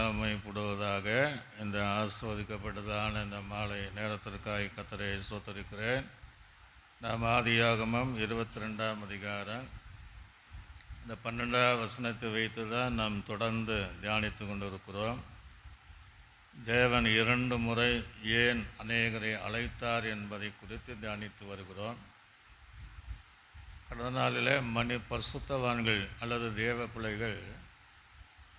எல்லாம் மைப்படுவதாக. இந்த ஆஸ்வதிக்கப்பட்டதான இந்த மாலை நேரத்திற்காய் கர்த்தரை ஸ்தோத்திரிக்கிறேன். நாம் ஆதியாகமம் 22ஆம் அதிகாரம் இந்த 12ஆம் வசனத்தை வைத்து தான் நாம் தொடர்ந்து தியானித்து கொண்டிருக்கிறோம். தேவன் 2 முறை ஏன் அநேகரை அழைத்தார் என்பதை குறித்து தியானித்து வருகிறோம். கடந்த நாளில் பரிசுத்தவான்கள் அல்லது தேவ பிள்ளைகள்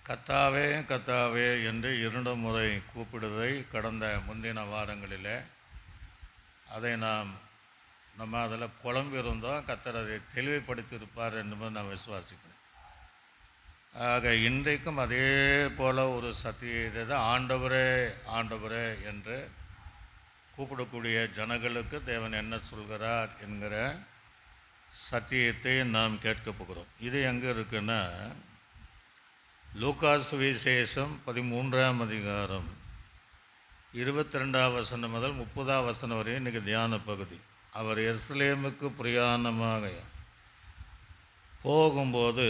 கர்த்தாவே கர்த்தாவே என்று 2 முறை கூப்பிடுவதை கடந்த முந்தின வாரங்களில் அதை நம்ம அதில் குழம்பிருந்தோம். கர்த்தர் அதை தெளிவுபடுத்தியிருப்பார் என்று நான் விசுவாசிக்கிறேன். ஆக இன்றைக்கும் அதே போல் ஒரு சத்தியத்தை தான் ஆண்டவரே ஆண்டவரே என்று கூப்பிடக்கூடிய ஜனங்களுக்கு தேவன் என்ன சொல்கிறார் என்கிற சத்தியத்தை நாம் கேட்க போகிறோம். இது எங்கே இருக்குன்னா லூக்காஸ் சுவிசேஷம் 13ஆம் அதிகாரம் 22ஆம் வசனம் முதல் 30ஆம் வசனம் வரை இன்றைக்கி தியான பகுதி. அவர் எருசலேமுக்கு பிரயாணமாக போகும்போது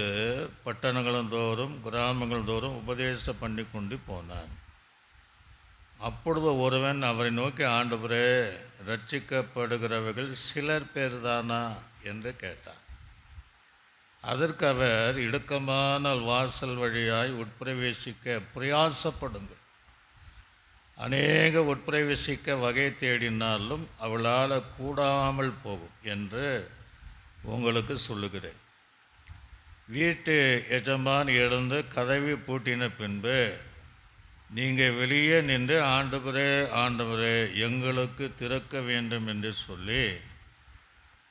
பட்டணங்களும் தோறும் கிராமங்கள் தோறும் உபதேசம் பண்ணி கொண்டு போனான். அப்பொழுது ஒருவன் அவரை நோக்கி, ஆண்டவரே, ரட்சிக்கப்படுகிறவர்கள் சிலர் பேர் தானா என்று கேட்டார். அதற்கு அவர், இடுக்கமான வாசல் வழியாய் உட்பிரவேசிக்க பிரயாசப்படுங்கள். அநேக உட்பிரவேசிக்க வகை தேடினாலும் அவளால் கூடாமல் போகும் என்று உங்களுக்கு சொல்லுகிறேன். வீட்டு எஜமான் எழுந்து கதவை பூட்டின பின்பு நீங்கள் வெளியே நின்று, ஆண்டவரே ஆண்டவரே, எங்களுக்கு திறக்க வேண்டும் என்று சொல்லி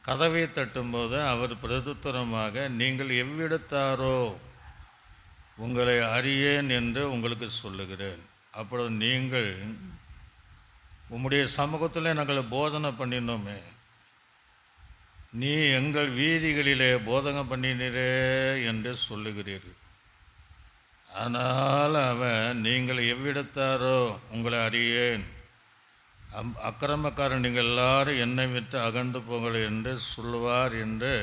கதவை தட்டும்போது அவர் பிரதித்திரமாக, நீங்கள் எவ்விடத்தாரோ, உங்களை அறியேன் என்று உங்களுக்கு சொல்லுகிறேன். அப்பொழுது நீங்கள், உம்முடைய சமூகத்தில் நாங்கள் போதனை பண்ணினோமே, நீ எங்கள் வீதிகளிலே போதனை பண்ணினீரே என்று சொல்லுகிறீர்கள். ஆனால் அவன், நீங்கள் எவ்விடத்தாரோ, உங்களை அறியேன், அக்கிரமக்காரன் நீங்கள் எல்லாரும் என்னை விட்டு அகன்று போங்கள் என்று சொல்லுவார் என்று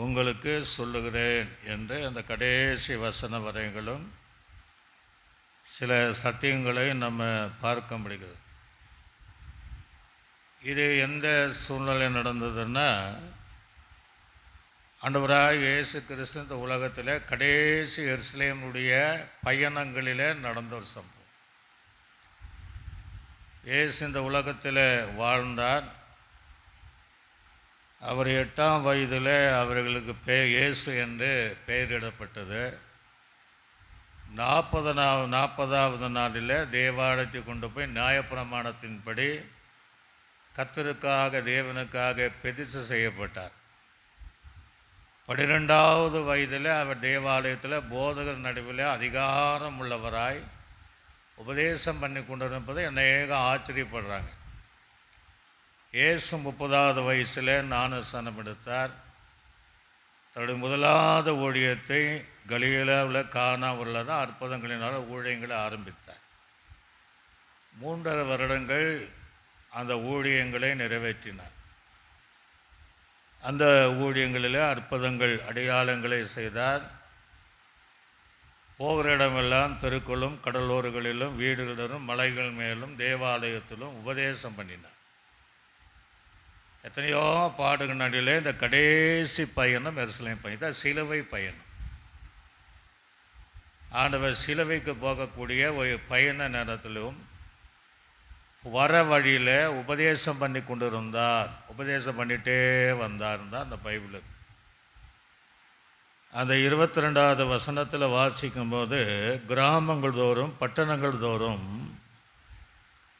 உங்களுக்கு சொல்லுகிறேன் என்று அந்த கடைசி வசன வரைகளும் சில சத்தியங்களை நம்ம பார்க்க முடிகிறது. இது எந்த சூழ்நிலை நடந்ததுன்னா, ஆண்டவராய் இயேசு கிறிஸ்து இந்த உலகத்தில் கடைசி எருசலேமுடைய பயணங்களில் நடந்த ஒரு சம்பவம். இயேசு இந்த உலகத்தில் வாழ்ந்தார். அவர் 8ஆம் வயதில் அவர்களுக்கு இயேசு என்று பெயரிடப்பட்டது. 40வது நாளில் தேவாலயத்தை கொண்டு போய் நியாயப்பிரமாணத்தின்படி கர்த்தருக்காக தேவனுக்காக பிரதிஷ்டை செய்யப்பட்டார். 12வது வயதில் அவர் தேவாலயத்தில் போதகர் நடுவில் அதிகாரம் உள்ளவராய் உபதேசம் பண்ணி கொண்டிருப்பதை அநேக ஆச்சரியப்படுறாங்க. இயேசு 30வது வயசில் ஞானஸ்நானம் எடுத்தார். தன்னுடைய முதலாவது ஊழியத்தை கலிலேயாவில் கானாவில் தான் அற்புதங்களினால் ஊழியங்களை ஆரம்பித்தார். 3.5 வருடங்கள் அந்த ஊழியங்களை நிறைவேற்றினார். அந்த ஊழியங்களில் அற்புதங்கள் அடையாளங்களை செய்தார். போகிற இடமெல்லாம் தெருக்களும் கடலோரங்களிலும் வீடுகளிலும் மலைகள் மேலும் தேவாலயத்திலும் உபதேசம் பண்ணினார். எத்தனையோ பாடுகள் நடுவில் இந்த கடைசி பயணம் எருசலேம் பயணம் தான், சிலுவை பயணம். ஆண்டவர் சிலுவைக்கு போகக்கூடிய ஒரு பயண நேரத்திலும் வர வழியில் உபதேசம் பண்ணி கொண்டு இருந்தார். உபதேசம் பண்ணிகிட்டே வந்தார் தான் அந்த பைபிள். அந்த 22வது வசனத்தில் வாசிக்கும்போது, கிராமங்கள் தோறும் பட்டணங்கள் தோறும்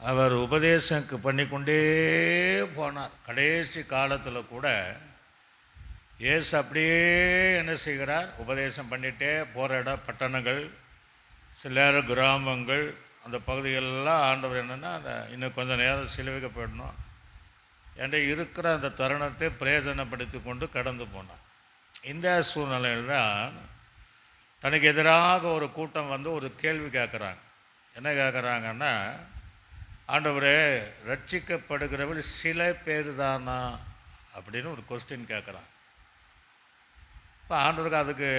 அவர் உபதேசம் பண்ணிக்கொண்டே போனார். கடைசி காலத்தில் கூட இயேசு அப்படியே என்ன செய்கிறார், உபதேசம் பண்ணிகிட்டே போகிற பட்டணங்கள், சில கிராமங்கள், அந்த பகுதிகளெல்லாம் ஆண்டவர் என்னென்னா, அந்த இன்னும் கொஞ்சம் நேரம் சிலுவைக்கு போயிடணும் என்ற இருக்கிற அந்த தருணத்தை பிரயோஜனப்படுத்தி கொண்டு கடந்து போனார். இந்த சூழ்நிலையில் தான் தனக்கு எதிராக ஒரு கூட்டம் வந்து ஒரு கேள்வி கேட்குறாங்க. என்ன கேட்குறாங்கன்னா, ஆண்டவரே, ரட்சிக்கப்படுகிறவர்கள் சில பேர் தானா அப்படின்னு ஒரு கொஸ்டின் கேட்குறான். இப்போ ஆண்டவருக்கு அதுக்கு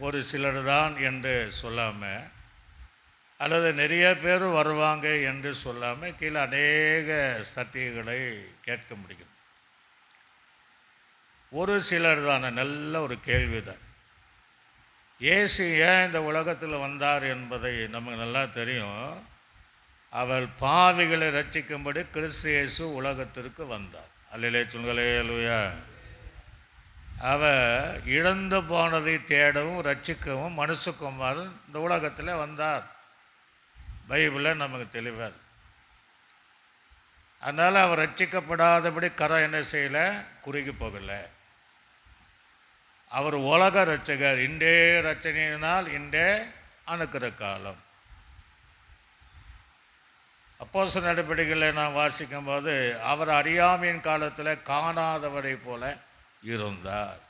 ஒரு சிலர் தான் என்று சொல்லாமல் அல்லது நிறைய பேர் வருவாங்க என்று சொல்லாமல் கீழே அநேக சத்தியங்களை கேட்க முடியும். ஒரு சிலர் தானே, நல்ல ஒரு கேள்விதான். இயேசு ஏன் இந்த உலகத்தில் வந்தார் என்பதை நமக்கு நல்லா தெரியும். அவர் பாவிகளை ரட்சிக்கும்படி கிறிஸ்து இயேசு உலகத்திற்கு வந்தார். அல்லேலூயா சொல்லுங்களே, அல்லேலூயா. அவர் இழந்து போனதை தேடவும் ரட்சிக்கவும் மனுஷகுமாரன் இந்த உலகத்தில் வந்தார். பைபிளில் நமக்கு தெளிவார். அதனால் அவர் ரட்சிக்கப்படாதபடி கரை என்ன செய்யலை, குறுகி போகலை. அவர் உலக ரட்சகர். இன்றே ரட்சனையினால் இன்றே அணுக்கிற காலம். அப்போஸ்தலர் நடபடிகளை நான் வாசிக்கும் போது அவர் அறியாமையின் காலத்தில் காணாதவரை போல இருந்தார்.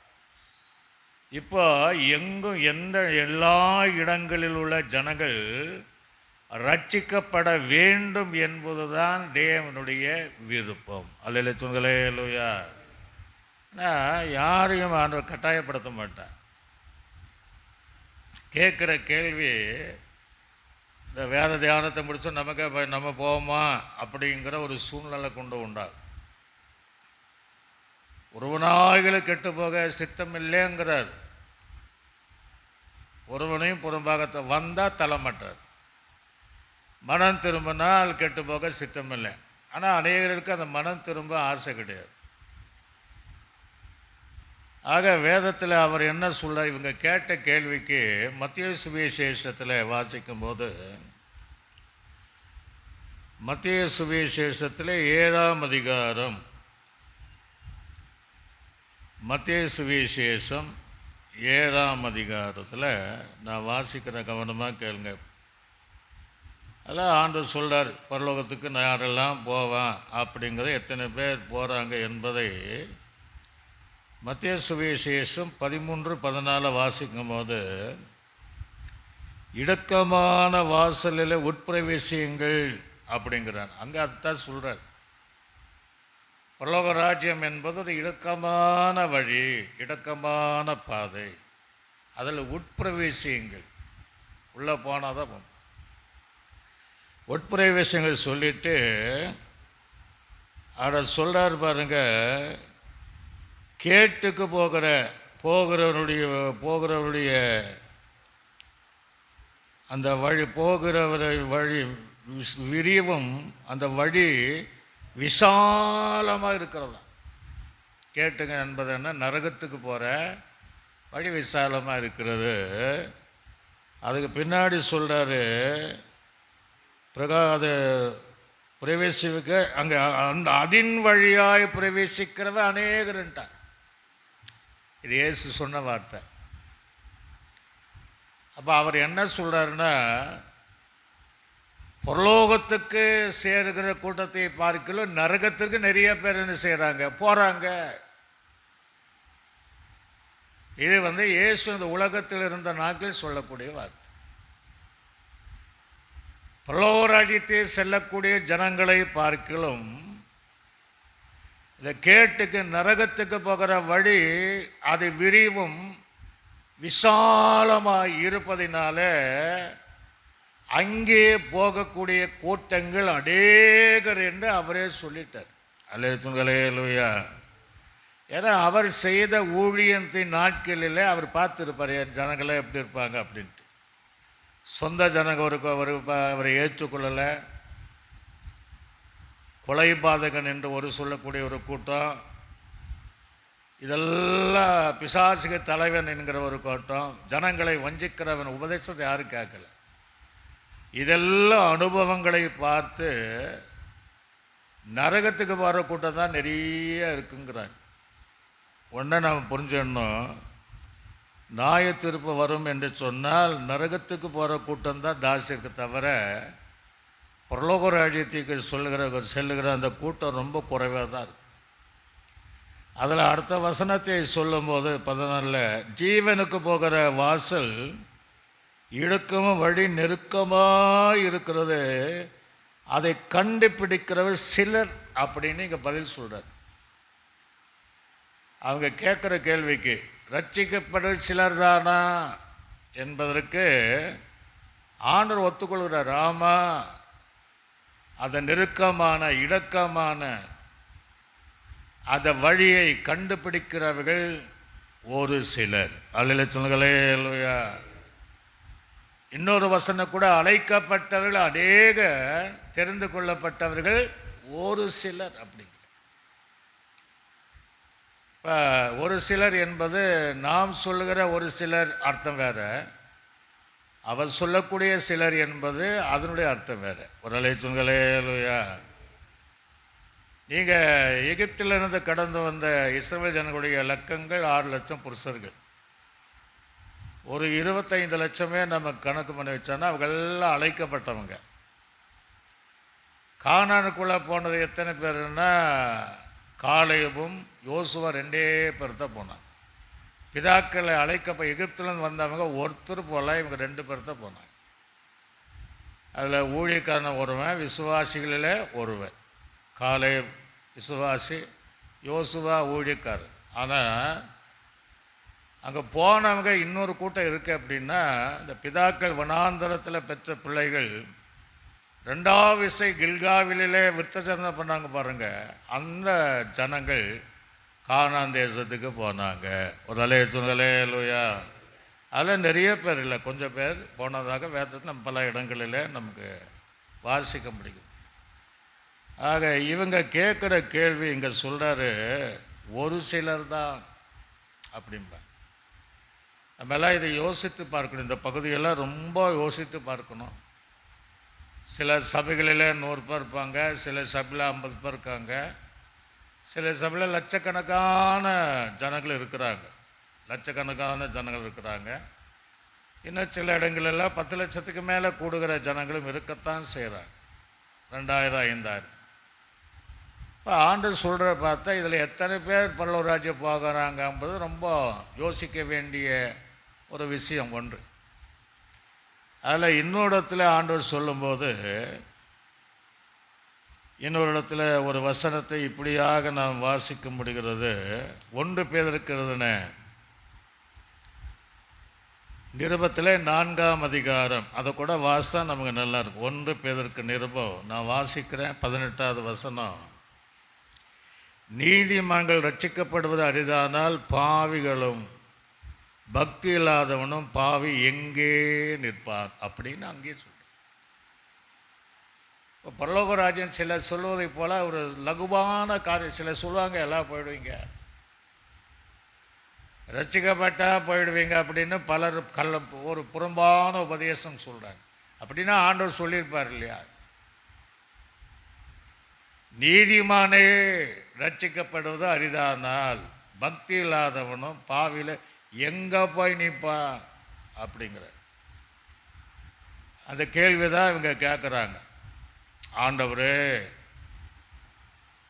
இப்போ எங்கும் எல்லா இடங்களில் உள்ள ஜனங்கள் ரட்சிக்கப்பட வேண்டும் என்பதுதான் தேவனுடைய விருப்பம். அல்லேலூயா சொல்லுங்களே, அல்லேலூயா. யாரையும் ஆண்டவர் கட்டாயப்படுத்த மாட்டார். கேட்குற கேள்வி, இந்த வேத தியானத்தை முடிச்சு நமக்கு நம்ம போவோமா அப்படிங்கிற ஒரு சூழ்நிலை கொண்டு உண்டாகும். ஒருவனாய்களை கெட்டு போக சித்தம் இல்லைங்கிறார். ஒருவனையும் புறம்பாகத்தை வந்தால் தலைமாட்டார். மனம் திரும்பினால் கெட்டு போக சித்தம் இல்லை. ஆனால் அநேகருக்கு அந்த மனம் திரும்ப ஆசை கிடையாது. ஆக வேதத்தில் அவர் என்ன சொல்கிறார், இவங்க கேட்ட கேள்விக்கு மத்தேயு சுவிசேஷத்தில் வாசிக்கும் போது, மத்தேயு சுவிசேஷத்தில் 7ஆம் அதிகாரம், மத்தேயு சுவிசேஷம் 7ஆம் அதிகாரத்தில் நான் வாசிக்கிற கவனமாக கேளுங்க. அதெல்லாம் ஆண்டவர் சொல்கிறார், பரலோகத்துக்கு நான் யாரெல்லாம் போவேன் அப்படிங்கிறத, எத்தனை பேர் போகிறாங்க என்பதை மத்தேயு சுவிசேஷம் 13:14 வாசிக்கும் போது, இடுக்கமான வாசலில் உட்பிரவேசியுங்கள் அப்படிங்கிறார். அங்கே அதுதான் சொல்கிறார். பரலோக ராஜ்யம் என்பது ஒரு இடுக்கமான வழி, இடுக்கமான பாதை. அதில் உட்பிரவேசியுங்கள். உள்ளே போனால் தான் போகணும். உட்பிரவேசங்கள் சொல்லிவிட்டு அதை சொல்கிறார் பாருங்க. கேட்டுக்கு போகிறவருடைய அந்த வழி, வழி விரிவும் அந்த வழி விசாலமாக இருக்கிறதா. கேட்டுங்க என்பது என்ன, நரகத்துக்கு போகிற வழி விசாலமாக இருக்கிறது. அதுக்கு பின்னாடி சொல்கிறாரு, அது பிரவேசிக்க அங்கே அந்த அதின் வழியாய் பிரவேசிக்கிறவ அநேகர்ன்ட்டார். இது இயேசு சொன்ன வார்த்தை. அப்போ அவர் என்ன சொல்கிறாருன்னா, பரலோகத்துக்கு சேருகிற கூட்டத்தை பார்க்கலும் நரகத்திற்கு நிறைய பேர் என்ன செய்கிறாங்க, போகிறாங்க. இது இயேசு இந்த உலகத்தில் இருந்த நாட்கள் சொல்லக்கூடிய வார்த்தை. பரலோக ராஜ்யத்தை செல்லக்கூடிய ஜனங்களை பார்க்கலும் இந்த கேட்டுக்கு நரகத்துக்கு போகிற வழி அது விரிவும் விசாலமாக இருப்பதினால அங்கே போகக்கூடிய கூட்டங்கள் அநேகர் என்று அவரே சொல்லிட்டார். அல்லேலூயா. ஏன்னா அவர் செய்த ஊழியத்தின் நாட்களில் அவர் பார்த்துருப்பார் ஜனங்களை எப்படி இருப்பாங்க அப்படின்ட்டு. சொந்த ஜனங்க அவரை ஏற்றுக்கொள்ளலை. கொலைபாதகன் என்று சொல்லக்கூடிய ஒரு கூட்டம், இதெல்லாம் பிசாசுக தலைவன் என்கிற ஒரு கூட்டம், ஜனங்களை வஞ்சிக்கிறவன் உபதேசத்தை யாரும் கேட்கல. இதெல்லாம் அனுபவங்களை பார்த்து நரகத்துக்கு போகிற கூட்டம் தான் நிறைய இருக்குங்கிறாங்க. ஒன்றை நாம் புரிஞ்சிடணும், நியாய தீர்ப்பு வரும் என்று சொன்னால் நரகத்துக்கு போகிற கூட்டம்தான் ஜாஸ்தி இருக்கு தவிர பரலோக ராஜ்யத்துக்கு செல்லுகிற அந்த கூட்டம் ரொம்ப குறைவாக தான் இருக்கு. அதில் அடுத்த வசனத்தை சொல்லும்போது 14 ஜீவனுக்கு போகிற வாசல் இடுக்கமும் வழி நெருக்கமாக இருக்கிறது, அதை கண்டுபிடிக்கிறவர் சிலர் அப்படின்னு இங்கே பதில் சொல்கிறார். அவங்க கேட்குற கேள்விக்கு ரட்சிக்கப்பட சிலர் தானா என்பதற்கு ஆண்டவர் ஒத்துக்கொள்கிறார். ஆமா, அந்த நெருக்கமான இடுக்கமான அந்த வழியை கண்டுபிடிக்கிறவர்கள் ஒரு சிலர். அல்லேலூயா சொல்லுங்களே. அல்லேலூயா. இன்னொரு வசனம் கூட, அழைக்கப்பட்டவர்கள் அநேக, தெரிந்து கொள்ளப்பட்டவர்கள் ஒரு சிலர் அப்படிங்கிற. இப்போ ஒரு சிலர் என்பது நாம் சொல்லுகிற ஒரு சிலர் அர்த்தம் வேற, அவர் சொல்லக்கூடிய சிலர் என்பது அதனுடைய அர்த்தம் வேற. ஒரு அலைச்சுங்களே. அல்லேலூயா. நீங்கள் எகிப்திலிருந்து கடந்து வந்த இஸ்ரவேல் ஜனங்களுடைய இலக்கங்கள் 6 லட்சம் புருஷர்கள். ஒரு 25 லட்சமே நம்ம கணக்கு பண்ணி வச்சோன்னா அவங்கெல்லாம் அழைக்கப்பட்டவங்க. கானானுக்குள்ளே போனது எத்தனை பேருன்னா, காலேபும் யோசுவா 2 பேர் தான் போனாங்க. பிதாக்களை எகிப்திலேருந்து வந்தவங்க ஒருத்தர் போல, இவங்க 2 பேர் தான் போனாங்க. அதில் ஊழியக்காரன் ஒருவன், விசுவாசிகளில் ஒருவன். காலேப் விசுவாசி, யோசுவா ஊழியக்காரர். ஆனால் அங்கே போனவங்க இன்னொரு கூட்டம் இருக்குது. அப்படின்னா, இந்த பிதாக்கள் வனாந்தரத்தில் பெற்ற பிள்ளைகள் 2வது விசை கில்காவிலே விருத்தசேதனை பண்ணாங்க பாருங்கள், அந்த ஜனங்கள் கானான் தேசத்துக்கு போனாங்க. ஒரு அலையலே. அல்லேலூயா. அதில் நிறைய பேர் இல்லை, கொஞ்சம் பேர் போனதாக வேதத்தில் நம்ம பல இடங்களில் நமக்கு வாசிக்க முடியும். ஆக இவங்க கேட்குற கேள்வி இங்கே சொல்கிறாரு, ஒரு சிலர் தான் அப்படின்பா. நம்மெல்லாம் இதை யோசித்து பார்க்கணும். இந்த பகுதியெல்லாம் ரொம்ப யோசித்து பார்க்கணும். சில சபைகளில் 100 பேர் இருப்பாங்க, சில சபையில் 50 பேர் இருக்காங்க, சில சபையில் லட்சக்கணக்கான ஜனங்கள் இருக்கிறாங்க. லட்சக்கணக்கான ஜனங்கள் இருக்கிறாங்க. இன்னும் சில இடங்களெல்லாம் 10 லட்சத்துக்கு மேலே கூடுகிற ஜனங்களும் இருக்கத்தான் செய்கிறாங்க. 2000 5000. இப்போ ஆண்டவர் சொல்கிற பார்த்தா இதில் எத்தனை பேர் பரலோக ராஜ்யம் போகிறாங்க என்பது ரொம்ப யோசிக்க வேண்டிய ஒரு விஷயம் ஒன்று. அதில் இன்னொரு இடத்துல ஆண்டவர் சொல்லும்போது, இன்னொரு இடத்துல ஒரு வசனத்தை இப்படியாக நாம் வாசிக்க முடிகிறது. 1 பேதுருக்கு எழுதின நிருபத்தில் 4ஆம் அதிகாரம், அதை கூட வாசித்தா நமக்கு நல்லாயிருக்கும். 1 பேதுருக்கு நிருபம் நான் வாசிக்கிறேன். 18வது வசனம். நீதிமான்கள் ரட்சிக்கப்படுவது அரிதானால் பாவிகளும் பக்தி இல்லாதவனும் பாவி எங்கே நிற்பார் அப்படின்னு அங்கேயே சொல்ற. இப்போ பரலோகராஜன் சிலர் சொல்வதை போல ஒரு லகுவான காரியம். சிலர் சொல்லுவாங்க எல்லாம் போயிடுவீங்க, ரட்சிக்கப்பட்டா போயிடுவீங்க அப்படின்னு பலர் ஒரு புறம்பான உபதேசம் சொல்கிறாங்க. அப்படின்னா ஆண்டவர் சொல்லியிருப்பார் இல்லையா, நீதிமானே ரட்சிக்கப்படுவது அரிதானால் பக்தி இல்லாதவனும் பாவியில் எங்கே போய் நிற்பான் அப்படிங்கிற அந்த கேள்வி தான் இவங்க கேட்குறாங்க. ஆண்டவரே,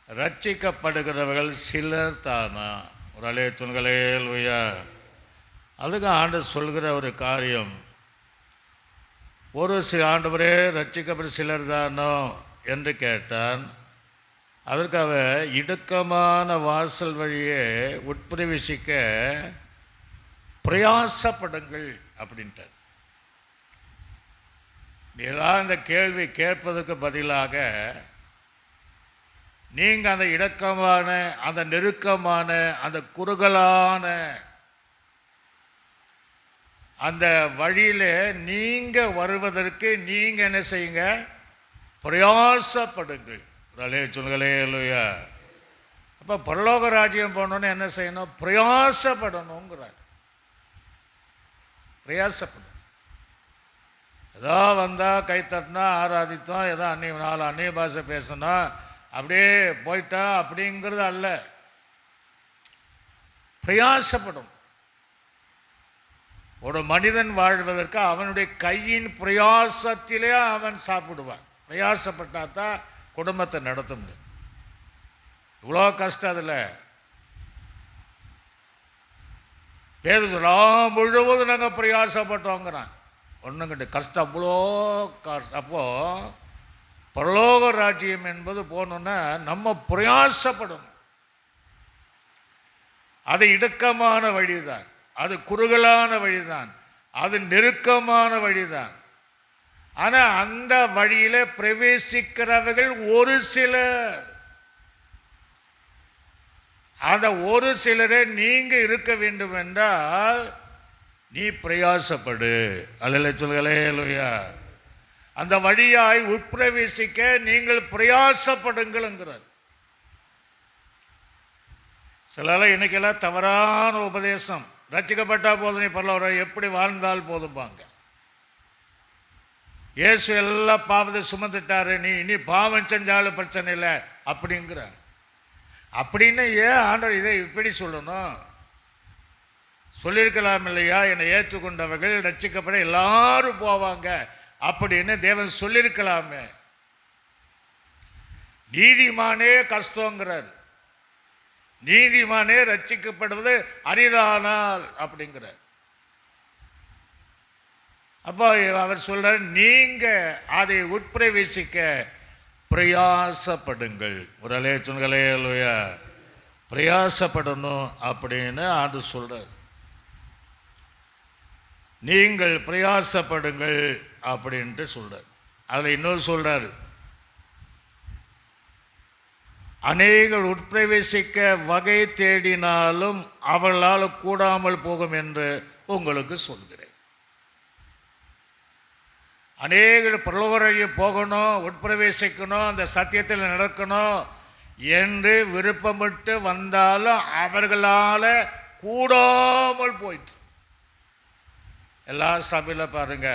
ரட்சிக்கப்படுகிறவர்கள் சிலர் தானா? ஒரு அலையச்சுங்களே. அல்லேலூயா. அதுக்கு ஆண்டவர் சொல்கிற ஒரு காரியம், ஒரு ஆண்டவரே ரட்சிக்கப்பட்ட சிலர் தானோ என்று கேட்டான். அதற்காக இடுக்கமான வாசல் வழியே உட்பிரவேசிக்க பிரயாசப்படுங்கள் அப்படின்ட்டார். ஏதாவது இந்த கேள்வி கேட்பதற்கு பதிலாக நீங்கள் அந்த இடுக்கமான, அந்த நெருக்கமான, அந்த குறுகலான அந்த வழியில் நீங்கள் வருவதற்கு நீங்கள் என்ன செய்யுங்க? பிரயாசப்படுங்கள். சொல்லுங்களே. அல்லேலூயா. அப்போ பரலோக ராஜ்யம் போனோன்னு என்ன செய்யணும்? பிரயாசப்படணுங்கிறார். பிரயாசப்படும். ஏதோ வந்தால் கை தட்டினா ஆராதித்தோம், ஏதோ 4 அந்நிய பாஷை பேசணும், அப்படியே போயிட்டா அப்படிங்கிறது அல்ல. பிரயாசப்படும். ஒரு மனிதன் வாழ்வதற்கு அவனுடைய கையின் பிரயாசத்திலே அவன் சாப்பிடுவான். பிரயாசப்பட்டா தான் குடும்பத்தை நடத்த முடியும். இவ்வளோ கஷ்டம் அதில். பேர் சொல்லலாம் முழுவதும் நாங்கள் பிரயாசப்பட்டோங்கிறான். ஒன்றும் கிட்ட கஷ்டம், அவ்வளோ கஷ்டம். அப்போது பரலோக ராஜ்யம் என்பது போகணுன்னா நம்ம பிரயாசப்படணும். அது இடுக்கமான வழிதான், அது குறுகலான வழிதான், அது நெருக்கமான வழிதான். ஆனால் அந்த வழியில் பிரவேசிக்கிறவர்கள் ஒரு சிலர். அந்த ஒரு சிலரை நீங்கள் இருக்க வேண்டும் என்றால் நீ பிரயாசப்படு. அல்ல சொல்களே லோயா. அந்த வழியாய் உட்பிரவேசிக்க நீங்கள் பிரயாசப்படுங்கிறார். சிலர் இன்னைக்கெல்லாம் தவறான உபதேசம், ரட்சிக்கப்பட்டா போதும், நீ பரவாயில்ல, எப்படி வாழ்ந்தால் போதும்பாங்க. இயேசு எல்லா பாவத்தை சுமந்துட்டாரு, நீ இனி பாவம் செஞ்சாலும் பிரச்சனை இல்லை அப்படிங்கிறாங்க. அப்படின்னு ஏன் ஆண்டவர் இதை இப்படி சொல்லணும்? சொல்லியிருக்கலாம் இல்லையா, என்னை ஏற்றுக்கொண்டவர்கள் ரட்சிக்கப்பட எல்லாரும் போவாங்க அப்படின்னு தேவன் சொல்லியிருக்கலாமே. நீதிமானே கஷ்டங்கிறார், நீதிமானே ரட்சிக்கப்படுவது அரிதானால் அப்படிங்கிறார். அப்போ அவர் சொல்றார், நீங்க அதை உட்பிரவேசிக்க பிரயாசப்படுங்கள். ஒரு அலேச்சன்களே இல்லையா, பிரயாசப்படணும் அப்படின்னு ஆண்டு சொல்றார். நீங்கள் பிரயாசப்படுங்கள் அப்படின்ட்டு சொல்றார். அதில் இன்னொரு சொல்றாரு, அநேகர் உட்பிரவேசிக்க வகை தேடினாலும் அவர்களால் கூடாமல் போகும் என்று உங்களுக்கு சொல்கிறேன். அநேகர் பரலோகரையே போகணும், உட்பிரவேசிக்கணும், அந்த சத்தியத்தில் நடக்கணும் என்று விருப்பப்பட்டு வந்தாலும் அவர்களால் கூடாமல் போயிட்டு. எல்லா சபையில் பாருங்க,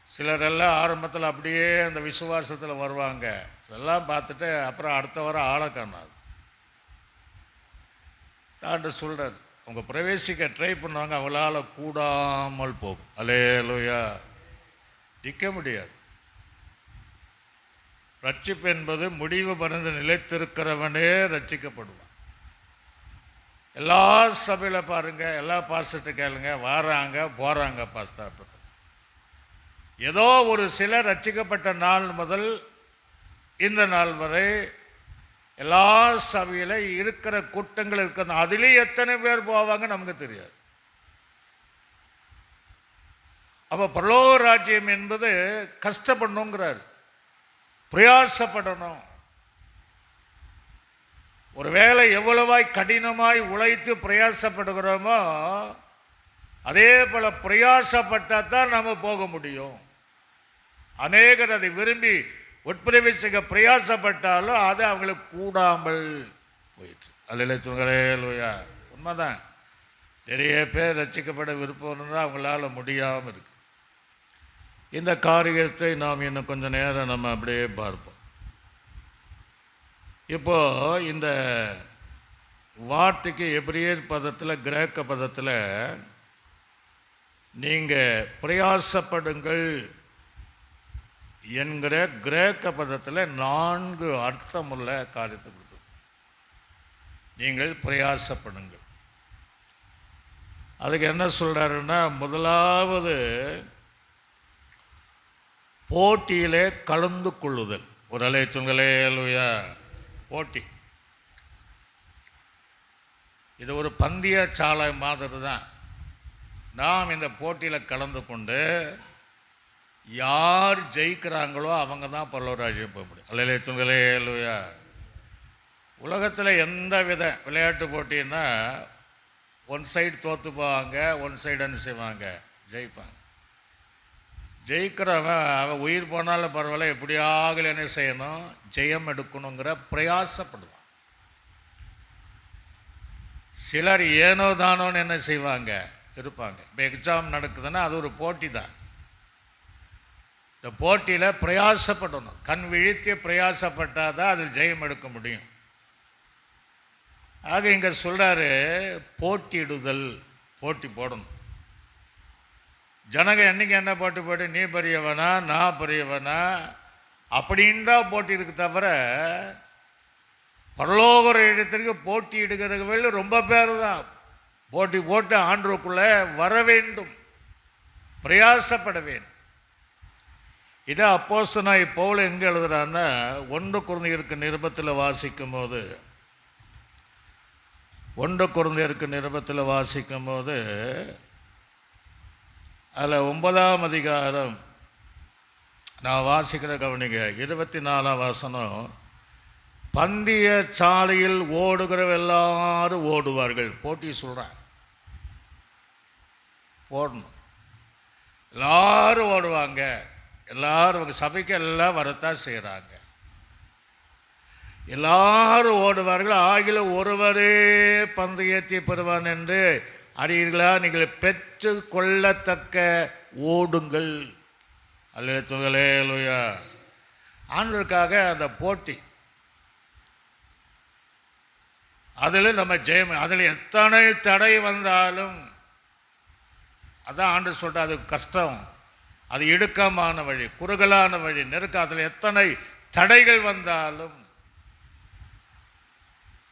சிலரெல்லாம் ஆரம்பத்தில் அப்படியே அந்த விசுவாசத்தில் வருவாங்க, அதெல்லாம் பார்த்துட்டு அப்புறம் அடுத்த வாரம் ஆளை காணாது. தாண்ட சொல்கிறார், அவங்க பிரவேசிக்க ட்ரை பண்ணுவாங்க, அவங்களால கூடாமல் போகும். அல்லேலூயா. நிற்க முடியாது. ரட்சிப்பு என்பது முடிவு பறந்து நிலைத்திருக்கிறவனே ரட்சிக்கப்படுவான். எல்லா சபையில் பாருங்க, எல்லா பாஸ்டர்கிட்ட கேளுங்க, வராங்க போகிறாங்க பாஸ்டர். ஏதோ ஒரு சிலர் ரட்சிக்கப்பட்ட நாள் முதல் இந்த நாள் வரை எல்லா சபையில் இருக்கிற கூட்டங்கள் இருக்கிற, அதுலேயும் எத்தனை பேர் போவாங்க நமக்கு தெரியாது. அப்போ பரலோக ராஜ்யம் என்பது கஷ்டப்படணுங்கிறார், பிரயாசப்படணும். ஒரு வேளை எவ்வளவாய் கடினமாய் உழைத்து பிரயாசப்படுகிறோமோ அதே போல் பிரயாசப்பட்டால் தான் நம்ம போக முடியும். அநேகர் அதை விரும்பி உட்பிரவேசிக்க பிரயாசப்பட்டாலும் அது அவங்களுக்கு கூடாமல் போயிடுச்சு. அல்ல சொல்லுங்களேயா, உண்மைதான். நிறைய பேர் ரட்சிக்கப்பட விருப்பம் இருந்தால் அவங்களால முடியாமல் இருக்கு. இந்த காரியத்தை நாம் இன்னும் கொஞ்சம் நேரம் நம்ம அப்படியே பார்ப்போம். இப்போ இந்த வார்த்தைக்கு எபிரேயர் பதத்தில், கிரேக்க பதத்தில் நீங்கள் பிரயாசப்படுங்கள் என்கிற கிரேக்க பதத்தில் 4 அர்த்தமுள்ள காரியத்தை கொடுத்து, நீங்கள் பிரயாசப்படுங்கள். அதுக்கு என்ன சொல்கிறாருன்னா, முதலாவது போட்டியிலே கலந்து கொள்ளுதல். ஒரு அலைச்சொங்களே அல்லையா, போட்டி. இது ஒரு பந்தய சாலை மாதிரி தான். நாம் இந்த போட்டியில் கலந்து கொண்டு யார் ஜெயிக்கிறாங்களோ அவங்க தான் பரலோகராஜ்யம் போக முடியும். அல்லையே சொல்களே இல்லையா. உலகத்தில் எந்த வித விளையாட்டு போட்டின்னா ஒன் சைடு தோற்று போவாங்க, ஒன் சைடு என்ன செய்வாங்க, ஜெயிப்பாங்க. ஜெயிக்கிறவன் அவன் உயிர் போனாலும் பரவாயில்ல, எப்படியாக என்ன செய்யணும், ஜெயம் எடுக்கணுங்கிற பிரயாசப்படுவான். சிலர் ஏனோ தானோன்னு என்ன செய்வாங்க, இருப்பாங்க. இப்போ எக்ஸாம் நடக்குதுன்னா அது ஒரு போட்டி தான். இந்த போட்டியில் பிரயாசப்படணும், கண் விழித்து பிரயாசப்பட்டால் தான் அதில் ஜெயம் எடுக்க முடியும். ஆக இங்கே சொல்கிறாரு, போட்டியிடுதல், போட்டி போடணும். ஜனங்க என்னைக்கு என்ன போட்டி போட்டு நீ பெரியவனா நான் பெரியவனா அப்படின்னு தான் போட்டி இருக்கு தவிர பரலோக இடத்திற்கு போட்டி இடுகிறவர்கள் ரொம்ப பேர் தான். போட்டி போட்டு ஆண்டவருக்குள்ளே வர வேண்டும், பிரயாசப்பட வேண்டும். இதை அப்போஸ்தலனாகிய பவுல் எங்கே எழுதுறான்னா, 1 கொரிந்தியருக்கு நிருபத்தில் வாசிக்கும் போது, 1 கொரிந்தியருக்கு நிருபத்தில் வாசிக்கும் போது அதில் 9ஆம் அதிகாரம் நான் வாசிக்கிற கவனிங்க, 24ஆம் வசனம். பந்தய சாலையில் ஓடுகிற எல்லாரும் ஓடுவார்கள். போட்டி சொல்கிறேன், ஓடணும். எல்லாரும் ஓடுவாங்க, எல்லாரும் சபைக்கு எல்லாம் வரத்தான் செய்கிறாங்க. எல்லாரும் ஓடுவார்கள், ஆகில ஒருவரே பந்தயத்தை பெறுவான் என்று அறியீர்களா? நீங்கள் பெற்று கொள்ளத்தக்க ஓடுங்கள். அல்லேலூயா. ஆண்டவருக்காக அந்த போட்டி, அதில் நம்ம ஜெயம். அதில் எத்தனை தடை வந்தாலும், அதான் ஆண்டவர் சொல்லிட்டு, அது கஷ்டம், அது இடுக்கமான வழி, குறுகலான வழி, நெருக்கம். அதில் எத்தனை தடைகள் வந்தாலும்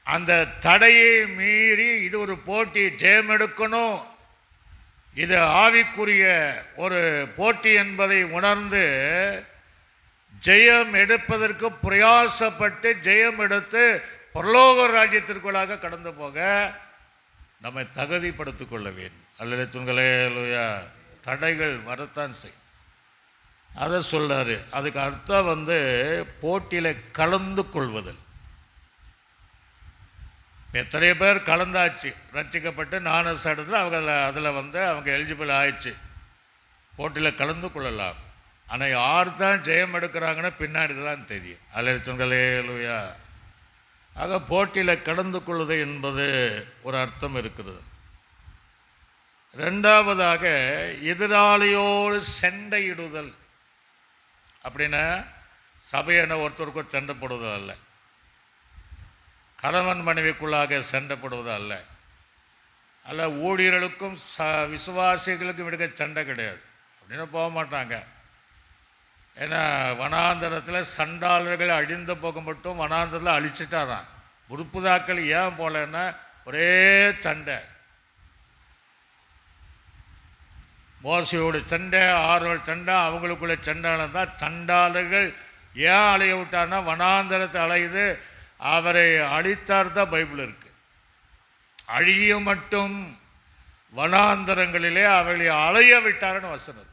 அந்த தடையை மீறி, இது ஒரு போட்டி, ஜெயம் எடுக்கணும், இது ஆவிக்குரிய ஒரு போட்டி என்பதை உணர்ந்து ஜெயம் எடுப்பதற்கு பிரயாசப்பட்டு ஜெயம் எடுத்து பரலோக ராஜ்யத்திற்குள்ளாக கடந்து போக நம்மை தகுதிப்படுத்திக் கொள்ள வேண்டும். அல்லேலூயா. தடைகள் வரத்தான் செய்யும், அதை சொல்றாரு. அதுக்கு அர்த்தம் போட்டியில் கலந்து கொள்வதில். எத்தனை பேர் கலந்தாச்சு, ரட்சிக்கப்பட்டு ஞானஸ்நானம் எடுத்து அவங்க அதில் அவங்க எலிஜிபிள் ஆயிடுச்சு, போட்டியில் கலந்து கொள்ளலாம். ஆனால் யார் தான் ஜெயம் எடுக்கிறாங்கன்னு பின்னாடி தான் தெரியும். அல்லேலூயா. ஆக போட்டியில் கலந்து கொள்வது என்பது ஒரு அர்த்தம் இருக்கிறது. ரெண்டாவதாக, எதிராளியோடு சண்டையிடுதல். அப்படின்னா சபையான ஒருத்தருக்கும் சண்டை போடுவதும் அல்ல, கணவன் மனைவிக்குள்ளாக சண்டைப்படுவது அல்ல, அல்ல ஊழியர்களுக்கும் விசுவாசிகளுக்கும் இடையே சண்டை கிடையாது. அப்படின்னு போக மாட்டாங்க. ஏன்னா வனாந்தரத்தில் சண்டாளர்கள் அழிந்து போக மட்டும் வனாந்தரத்தில் அழிச்சிட்டாரான். உறுப்புதாக்கள் ஏன் போலன்னா ஒரே சண்டை, மோசையோட சண்டை, ஆரோட சண்டை, அவங்களுக்குள்ள சண்டாளம் தான். சண்டாளர்கள் ஏன் அலைய விட்டார்னா வனாந்தரத்தை அலையுது, அவரை அழித்தார் தான் பைபிள் இருக்கு. அழிய மட்டும் வனாந்தரங்களிலே அவர்களை அலைய விட்டார்னு வசனம்.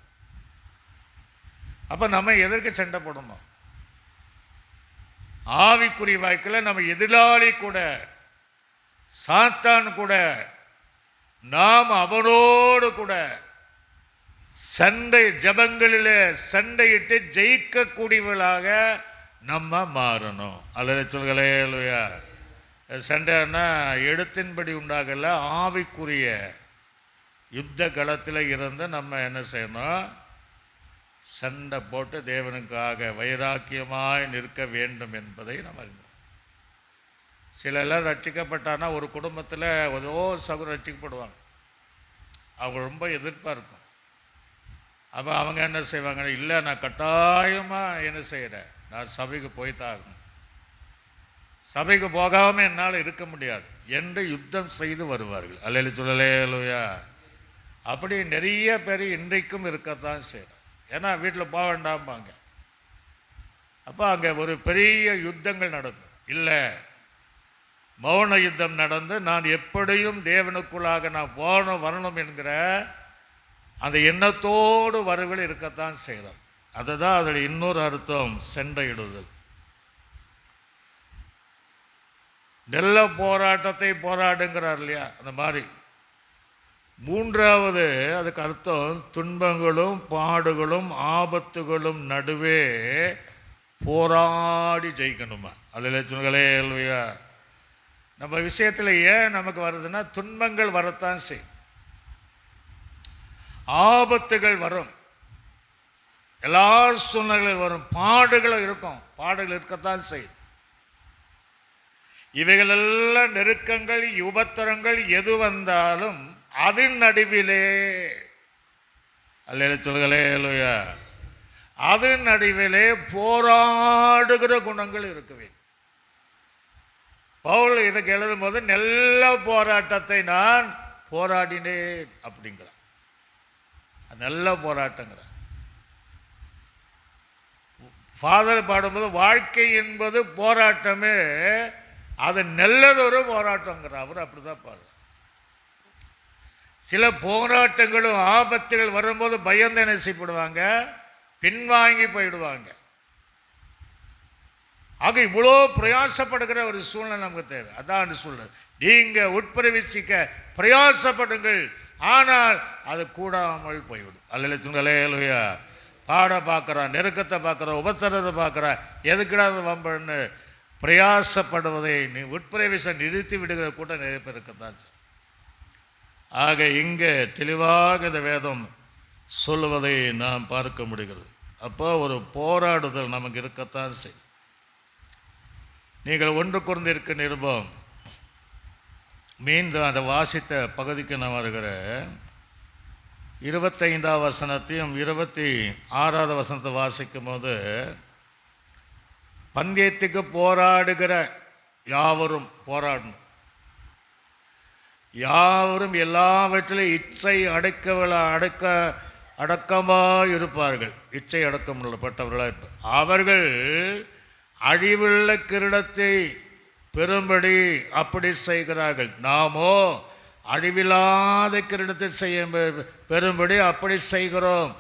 அப்ப நம்ம எதற்கு சண்டை போடணும்? ஆவிக்குரிய வாய்க்கில் நம்ம எதிராளி கூட, சாத்தான் கூட, நாம் அவனோடு கூட சண்டை, ஜபங்களிலே சண்டையிட்டு ஜெயிக்கக்கூடியவர்களாக நம்ம மாறணும். அல்லேலூயா. சண்டைன்னா எழுத்தின்படி உண்டாகல, ஆவிக்குரிய யுத்த களத்தில் இருந்து நம்ம என்ன செய்யணும்? சண்டை போட்டு தேவனுக்காக வைராக்கியமாய் நிற்க வேண்டும் என்பதை நம்ம அறிந்தோம். சிலெல்லாம் ரட்சிக்கப்பட்டானா ஒரு குடும்பத்தில் ஏதோ சகுரம் ரட்சிக்கப்படுவாங்க, அவங்க ரொம்ப எதிர்ப்பாக இருக்கும். அப்போ அவங்க என்ன செய்வாங்க? இல்லை, நான் கட்டாயமாக என்ன செய்கிறேன், நான் சபைக்கு போய்த்தாகணும், சபைக்கு போகாமல் என்னால் இருக்க முடியாது என்று யுத்தம் செய்து வருவார்கள். அல்லேலூயா. அப்படி நிறைய பேர் இன்றைக்கும் இருக்கத்தான் செய்கிறோம். ஏன்னா வீட்டில் போக வேண்டாம்பாங்க. அப்போ அங்கே ஒரு பெரிய யுத்தங்கள் நடக்கும். இல்லை, மௌன யுத்தம் நடந்து நான் எப்படியும் தேவனுக்குள்ளாக நான் போகணும் வரணும் என்கிற அந்த எண்ணத்தோடு வரவில் இருக்கத்தான் செய்கிறோம். அதுதான் அதில் இன்னொரு அர்த்தம், சண்டையிடுதல். நல்ல போராட்டத்தை போராடுங்கிறார் இல்லையா, அந்த மாதிரி. மூன்றாவது அதுக்கு அர்த்தம், துன்பங்களும் பாடுகளும் ஆபத்துகளும் நடுவே போராடி ஜெயிக்கணுமா. அல்லேலூயா. நம்ம விஷயத்தில் ஏன் நமக்கு வருதுன்னா, துன்பங்கள் வரத்தான் செய்யும், ஆபத்துகள் வரும், எல்லா சூழ்நிலைகளும் வரும், பாடுகளும் இருக்கும், பாடுகள் இருக்கத்தான் செய்யும். இவைகளெல்லாம் நெருக்கங்கள், உபத்திரங்கள் எது வந்தாலும் அதன் நடுவிலே, அல்லேலூயா, அதன் நடுவிலே போராடுகிற குணங்கள் இருக்கவே. பவுல் இதுக்கு எழுதும் போது நல்ல போராட்டத்தை நான் போராடினேன் அப்படிங்கிறான். நல்ல போராட்டங்கிறான். ஃபாதர் பாடும்போது வாழ்க்கை என்பது போராட்டமே, அது நல்லதொரு போராட்டங்கிறார். அவர் அப்படிதான் பாடுறார். சில போராட்டங்களும் ஆபத்துகள் வரும்போது பயந்து என்ன செய்யப்படுவாங்க, பின்வாங்கி போயிடுவாங்க. ஆக இவ்வளோ பிரயாசப்படுகிற ஒரு சூழ்நிலை நமக்கு தேவை. அதான் சூழ்நிலை. நீங்க உட்பிரவேசிக்க பிரயாசப்படுங்கள், ஆனால் அது கூடாமல் போய்விடும். அல்லேலூயா. பாட பார்க்குறான், நெருக்கத்தை பார்க்குறான், உபத்திரத்தை பார்க்குறான், எதுக்கிடாது வம்பன்னு பிரயாசப்படுவதை நீ உட்பிரவேசம் நிறுத்தி விடுகிற கூட்டம் நிறைய பேர் இருக்கத்தான். ஆக இங்கே தெளிவாக இந்த வேதம் சொல்லுவதை நாம் பார்க்க முடிகிறது. அப்போ ஒரு போராடுதல் நமக்கு இருக்கத்தான் செய்யும். நீங்கள் 1 கொரிந்தியர் நிருபம் மீண்டும் அதை வாசித்த பகுதிக்கு நான் வருகிறேன். 25ஆம் வசனத்தையும் 26ஆவது வசனத்தை வாசிக்கும் போது, பந்தயத்துக்கு போராடுகிற யாவரும் போராடணும், யாவரும் எல்லாவற்றிலும் இச்சை அடக்கமாக இருப்பார்கள். இச்சை அடக்கமுள்ளப்பட்டவர்களாக அவர்கள் அழிவுள்ள கிரீடத்தை பெறும்படி அப்படி செய்கிறார்கள். நாமோ அழிவில்லாத கிரீடத்தை பெறும்படி அப்படி செய்கிறோம்.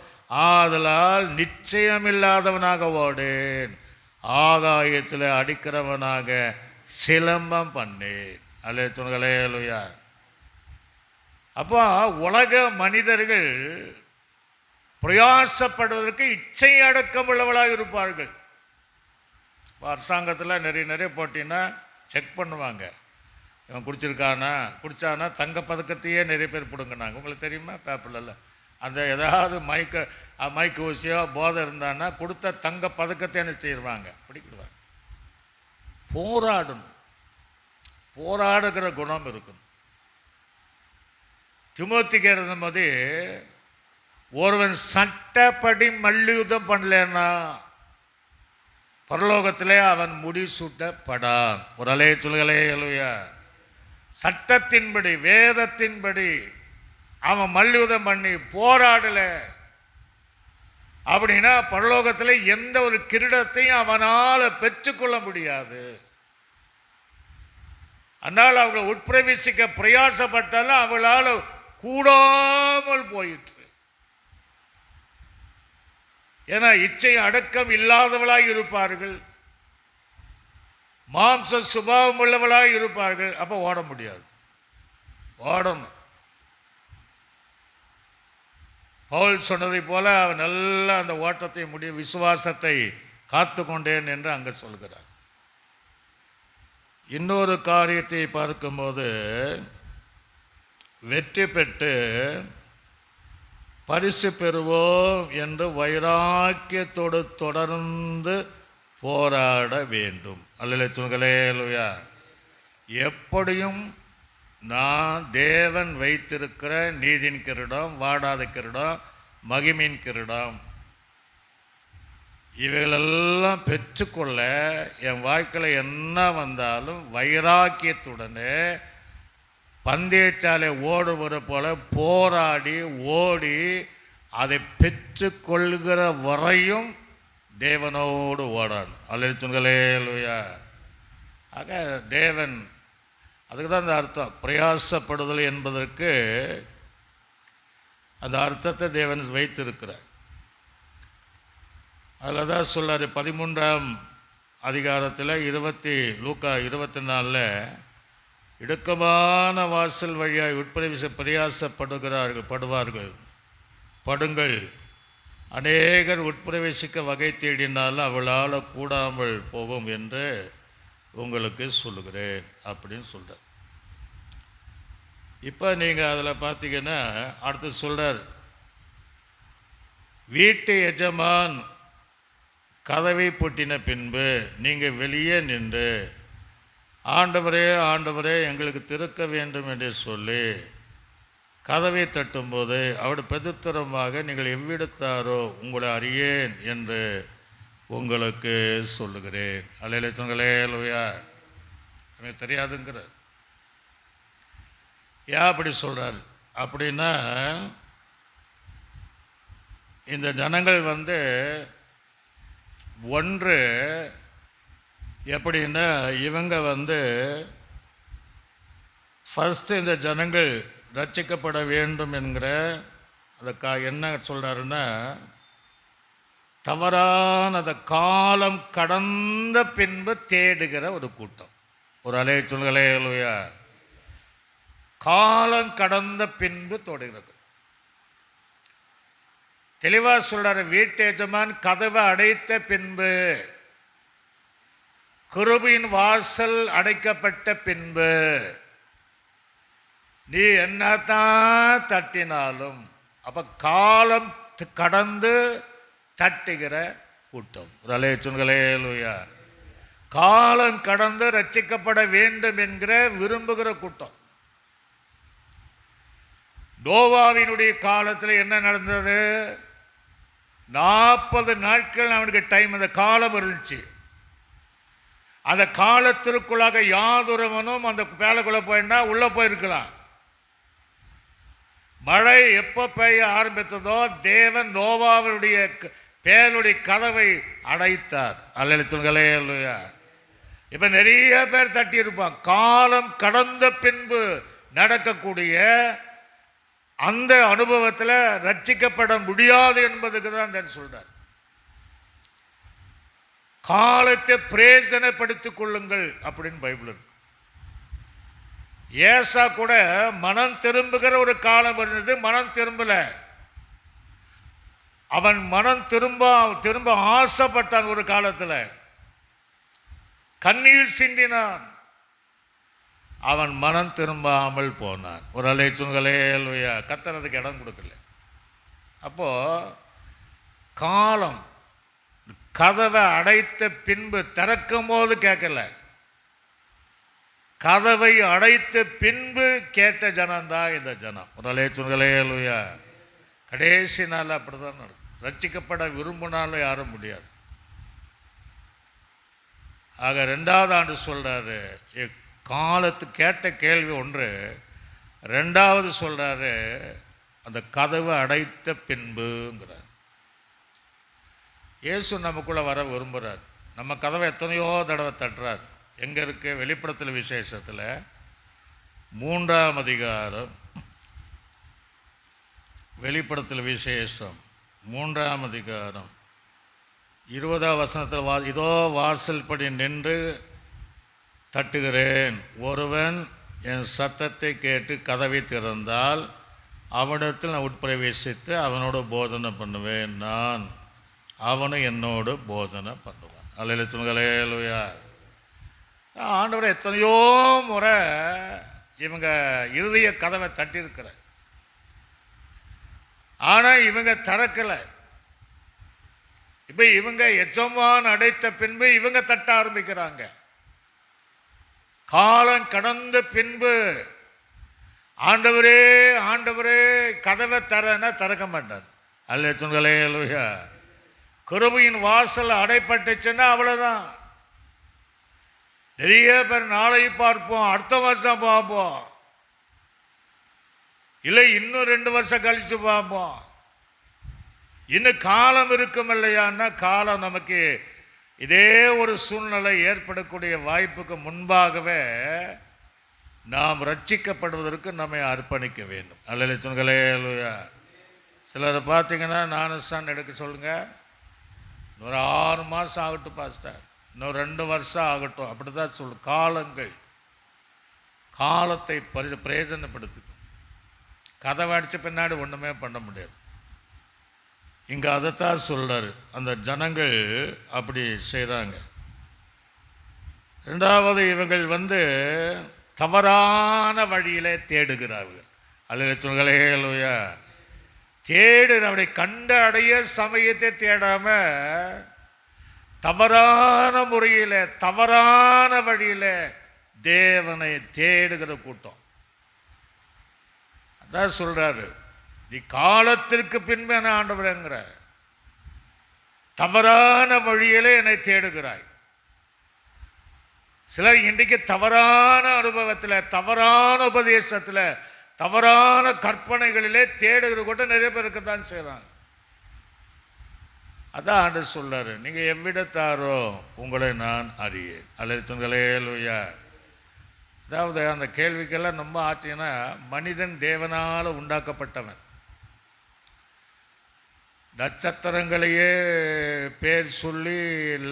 ஆதலால் நிச்சயமில்லாதவனாக ஓடேன், ஆகாயத்தில் அடிக்கிறவனாக சிலம்பம் பண்ணேன். அல்லேலூயா. அப்போ உலக மனிதர்கள் பிரயாசப்படுவதற்கு இச்சை அடக்கமுள்ளவளாக இருப்பார்கள். அரசாங்கத்தில் நிறைய போட்டின்னா செக் பண்ணுவாங்க, இவன் குடிச்சானா தங்க பதக்கத்தையே நிறைய பேர் பிடுங்கினாங்க. உங்களுக்கு தெரியுமா? பேப்பரில் அந்த ஏதாவது மைக்கு ஊசியோ போதை இருந்தான்னா கொடுத்த தங்க பதக்கத்தை என்ன செய்வாங்க, பிடிக்கிடுவாங்க. போராடணும், போராடுகிற குணம் இருக்கணும். திமோத்திக்கு எழுதும்போது, ஒருவன் சட்டப்படி மல்யுத்தம் பண்ணலன்னா பரலோகத்திலே அவன் முடிசூட்டப்படான். ஒரு அலைய சொல்லுகளையா. சட்டத்தின்படி வேதத்தின்படி அவன் மல்யுத்தம் பண்ணி போராடல அப்படின்னா பரலோகத்தில் எந்த ஒரு கிரீடத்தையும் அவனால் பெற்றுக்கொள்ள முடியாது. அதனால் அவளை உட்பிரவேசிக்க பிரயாசப்பட்டாலும் அவளால் கூடாமல் போயிற்று. ஏன்னா இச்சை அடக்கம் இல்லாதவளாய் இருப்பார்கள், மாம்ச சுபாவம் உள்ளவளாய் இருப்பார்கள். அப்போ ஓட முடியாது. ஓடணும். பவுல் சொன்னதை போல அவன் நல்லா அந்த ஓட்டத்தை விசுவாசத்தை காத்து கொண்டேன் என்று அங்கே சொல்கிறார். இன்னொரு காரியத்தை பார்க்கும்போது, வெற்றி பெற்று பரிசு பெறுவோம் என்று வைராக்கியத்தோடு தொடர்ந்து போராட வேண்டும். அல்லேலூயா. எப்படியும் நான் தேவன் வைத்திருக்கிற நீதியின் கிரீடம், வாடாத கிரீடம், மகிமையின் கிரீடம், இவைகளெல்லாம் பெற்றுக்கொள்ள என் வாழ்க்கையில் என்ன வந்தாலும் வைராக்கியத்துடனே பந்தயச்சாலை ஓடுவது போல போராடி ஓடி அதை பெற்றுக்கொள்கிற வரையும் தேவனோடு ஓடணும். அல்லேலூயா. ஆக தேவன், அதுக்கு தான் அந்த அர்த்தம். பிரயாசப்படுதல் என்பதற்கு அந்த அர்த்தத்தை தேவன் வைத்திருக்கிறார். அதில் தான் சொல்லார் 13ஆம் அதிகாரத்தில் லூக்கா 24 இடுக்கமான வாசல் வழியாய் உட்பிரவேச படுங்கள், அநேகர் உட்பிரவேசிக்க வகை தேடினாலும் அவளால் கூடாமல் போகும் என்று உங்களுக்கு சொல்லுகிறேன் அப்படின்னு சொல்கிறார். இப்போ நீங்கள் அதில் பார்த்தீங்கன்னா அடுத்து சொல்கிறார், வீட்டு எஜமான் கதவை பூட்டின பின்பு நீங்கள் வெளியே நின்று ஆண்டவரே ஆண்டவரே எங்களுக்கு திறக்க வேண்டும் என்று சொல்லி கதவை தட்டும்போது அவர் பிரதித்திரமாக நீங்கள் எவ்விடத்தாரோ உங்களை அறியேன் என்று உங்களுக்கு சொல்லுகிறேன். அல்லேலூயா. எனக்கு தெரியாதுங்கிறார். ஏன் அப்படி சொல்கிறார் அப்படின்னா, இந்த ஜனங்கள் ஒன்று எப்படின்னா, இவங்க ஃபஸ்ட்டு இந்த ஜனங்கள் ரட்சிக்கப்பட வேண்டும் என்கிற அந்த என்ன சொல்கிறாருன்னா, தவறான அந்த காலம் கடந்த பின்பு தேடுகிற ஒரு கூட்டம். ஒரு அலைய சொல்களே இல்லையா? காலம் கடந்த பின்பு தொடுகிறது. தெளிவா சொல்றாரு, வீட்டு எஜமான் கதவை அடைத்த பின்பு, கிருபையின் வாசல் அடைக்கப்பட்ட பின்பு நீ என்னதான் தட்டினாலும், அப்ப காலம் கடந்து தட்டுகிற கூட்டம். ஒரு அலைய சொல்களே இல்லையா? காலம் கடந்து ரட்சிக்கப்பட வேண்டும் என்கிற விரும்புகிற கூட்டம். நோவாவினுடைய காலத்தில் என்ன நடந்தது? 40 நாட்கள் அவனுக்கு டைம், அந்த காலம் இருந்துச்சு. அந்த காலத்திற்குள்ளாக யாதொருவனும் அந்த வேலைக்குள்ள போயின்னா உள்ள போயிருக்கலாம். மழை எப்போ பெய்ய ஆரம்பித்ததோ தேவன் நோவாவினுடைய பேருடைய கதவை அடைத்தார். அல்லேலூயா இல்லையா? இப்ப நிறைய பேர் தட்டி இருப்பான். காலம் கடந்த பின்பு நடக்கக்கூடிய அந்த அனுபவத்தில் ரட்சிக்கப்பட முடியாது என்பதுக்கு தான் சொல்றார். காலத்தை பிரயோஜனப்படுத்திக் கொள்ளுங்கள் அப்படின்னு பைபிள் இருக்கு. ஏசா கூட மனம் திரும்புகிற ஒரு காலம் இருந்தது, மனம் திரும்பல. அவன் மனம் திரும்ப ஆசைப்பட்டான். ஒரு காலத்தில் கண்ணீர் சிந்தினான். அவன் மனம் திரும்பாமல் போனான். ஒரு அலைச்சுங்களே இல்லையா? கத்தனதுக்கு இடம் கொடுக்கல. அப்போ காலம் கதவை அடைத்த பின்பு, திறக்கும் போது கேட்கல, கதவை அடைத்த பின்பு கேட்ட ஜனம்தான் இந்த ஜனம். ஒரு அலைச்சுங்களே இல்லையா? கடைசி நாள் அப்படிதான் நடக்கும். ரட்சிக்கப்பட விரும்பினாலும் யாரும் முடியாது. ஆக 2வது ஆண்டு சொல்றாரு, காலத்து கேட்ட கேள்வி ஒன்று. 2வது சொல்றாரு, அந்த கதவை அடைத்த பின்புங்கிறார். இயேசு நமக்குள்ள வர விரும்புகிறார். நம்ம கதவை எத்தனையோ தடவை தட்டுறார். எங்க இருக்கு? வெளிப்படுத்தல் விசேஷத்தில் 3ஆம் அதிகாரம், வெளிப்படுத்தல் விசேஷம் 3ஆம் அதிகாரம் 20ஆம் வசனத்தில், இதோ வாசல் படி நின்று தட்டுகிறேன். ஒருவன் என் சத்தத்தை கேட்டு கதவை திறந்தால் அவனிடத்தில் நான் உட்பிரவேசித்து அவனோடு போதனை பண்ணுவேன், நான் அவனும் என்னோடு போதனை பண்ணுவான். அல்லேலூயா. ஆண்டவரை எத்தனையோ முறை இவங்க இருதய கதவை தட்டியிருக்கிற, ஆனால் இவங்க திறக்கலை. இப்போ இவங்க எஜமான் அடைத்த பின்பு இவங்க தட்ட ஆரம்பிக்கிறாங்க. காலம் கடந்த பின்பு ஆண்டவரே ஆண்டவரே கதவை தரனா திறக்க மாட்டார். அல்லேலூயா. கிருபையின் வாசல் அடைப்பட்டுச்சுன்னா அவ்வளோதான். நிறைய பேர் நாளை பார்ப்போம், அடுத்த வருஷம் பார்ப்போம், இல்லை இன்னும் 2 வருஷம் கழிச்சு பார்ப்போம். இன்னும் காலம் இருக்கும் இல்லையான்னா, காலம் நமக்கு இதே ஒரு சூழ்நிலை ஏற்படக்கூடிய வாய்ப்புக்கு முன்பாகவே நாம் ரட்சிக்கப்படுவதற்கு நம்மை அர்ப்பணிக்க வேண்டும். அல்லேலூயா. சிலரை பார்த்தீங்கன்னா, ஞானஸ்நானம் எடுக்க சொல்லுங்க, இன்னொரு 6 மாதம் ஆகட்டும் பாஸ்டர், இன்னும் 2 வருஷம் ஆகட்டும், அப்படி தான் சொல்லு. காலத்தை பிரயோஜனப்படுத்திக்கும். கதவை அடித்த பின்னாடி ஒன்றுமே பண்ண முடியாது. இங்கே அதைத்தான் சொல்றாரு. அந்த ஜனங்கள் அப்படி செய்கிறாங்க. 2வது, இவங்கள் தவறான வழியிலே தேடுகிறார்கள். அல்லேலூயா. அவனை கண்ட அடைய சமயத்தை தேடாம தவறான முறையில் தவறான வழியில் தேவனை தேடுகிற கூட்டம். அதான் சொல்றாரு, நீ காலத்திற்கு பின்பு என ஆண்டவரங்கிற தவறான வழியிலே என்னை தேடுகிறாய். சிலர் இன்றைக்கு தவறான அனுபவத்தில், தவறான உபதேசத்தில், தவறான கற்பனைகளிலே தேடுகிற கூட்டம் நிறைய பேருக்கு தான் செய்கிறாங்க. அதான் ஆண்டவர் சொல்றாரு, நீங்கள் எவ்விடத்தாரோ உங்களை நான் அறியேன். அல்லேலூயா. அதாவது அந்த கேள்விக்கெல்லாம் ரொம்ப ஆச்சுன்னா, மனிதன் தேவனால் உண்டாக்கப்பட்டவன். நட்சத்திரங்களையே பேர் சொல்லி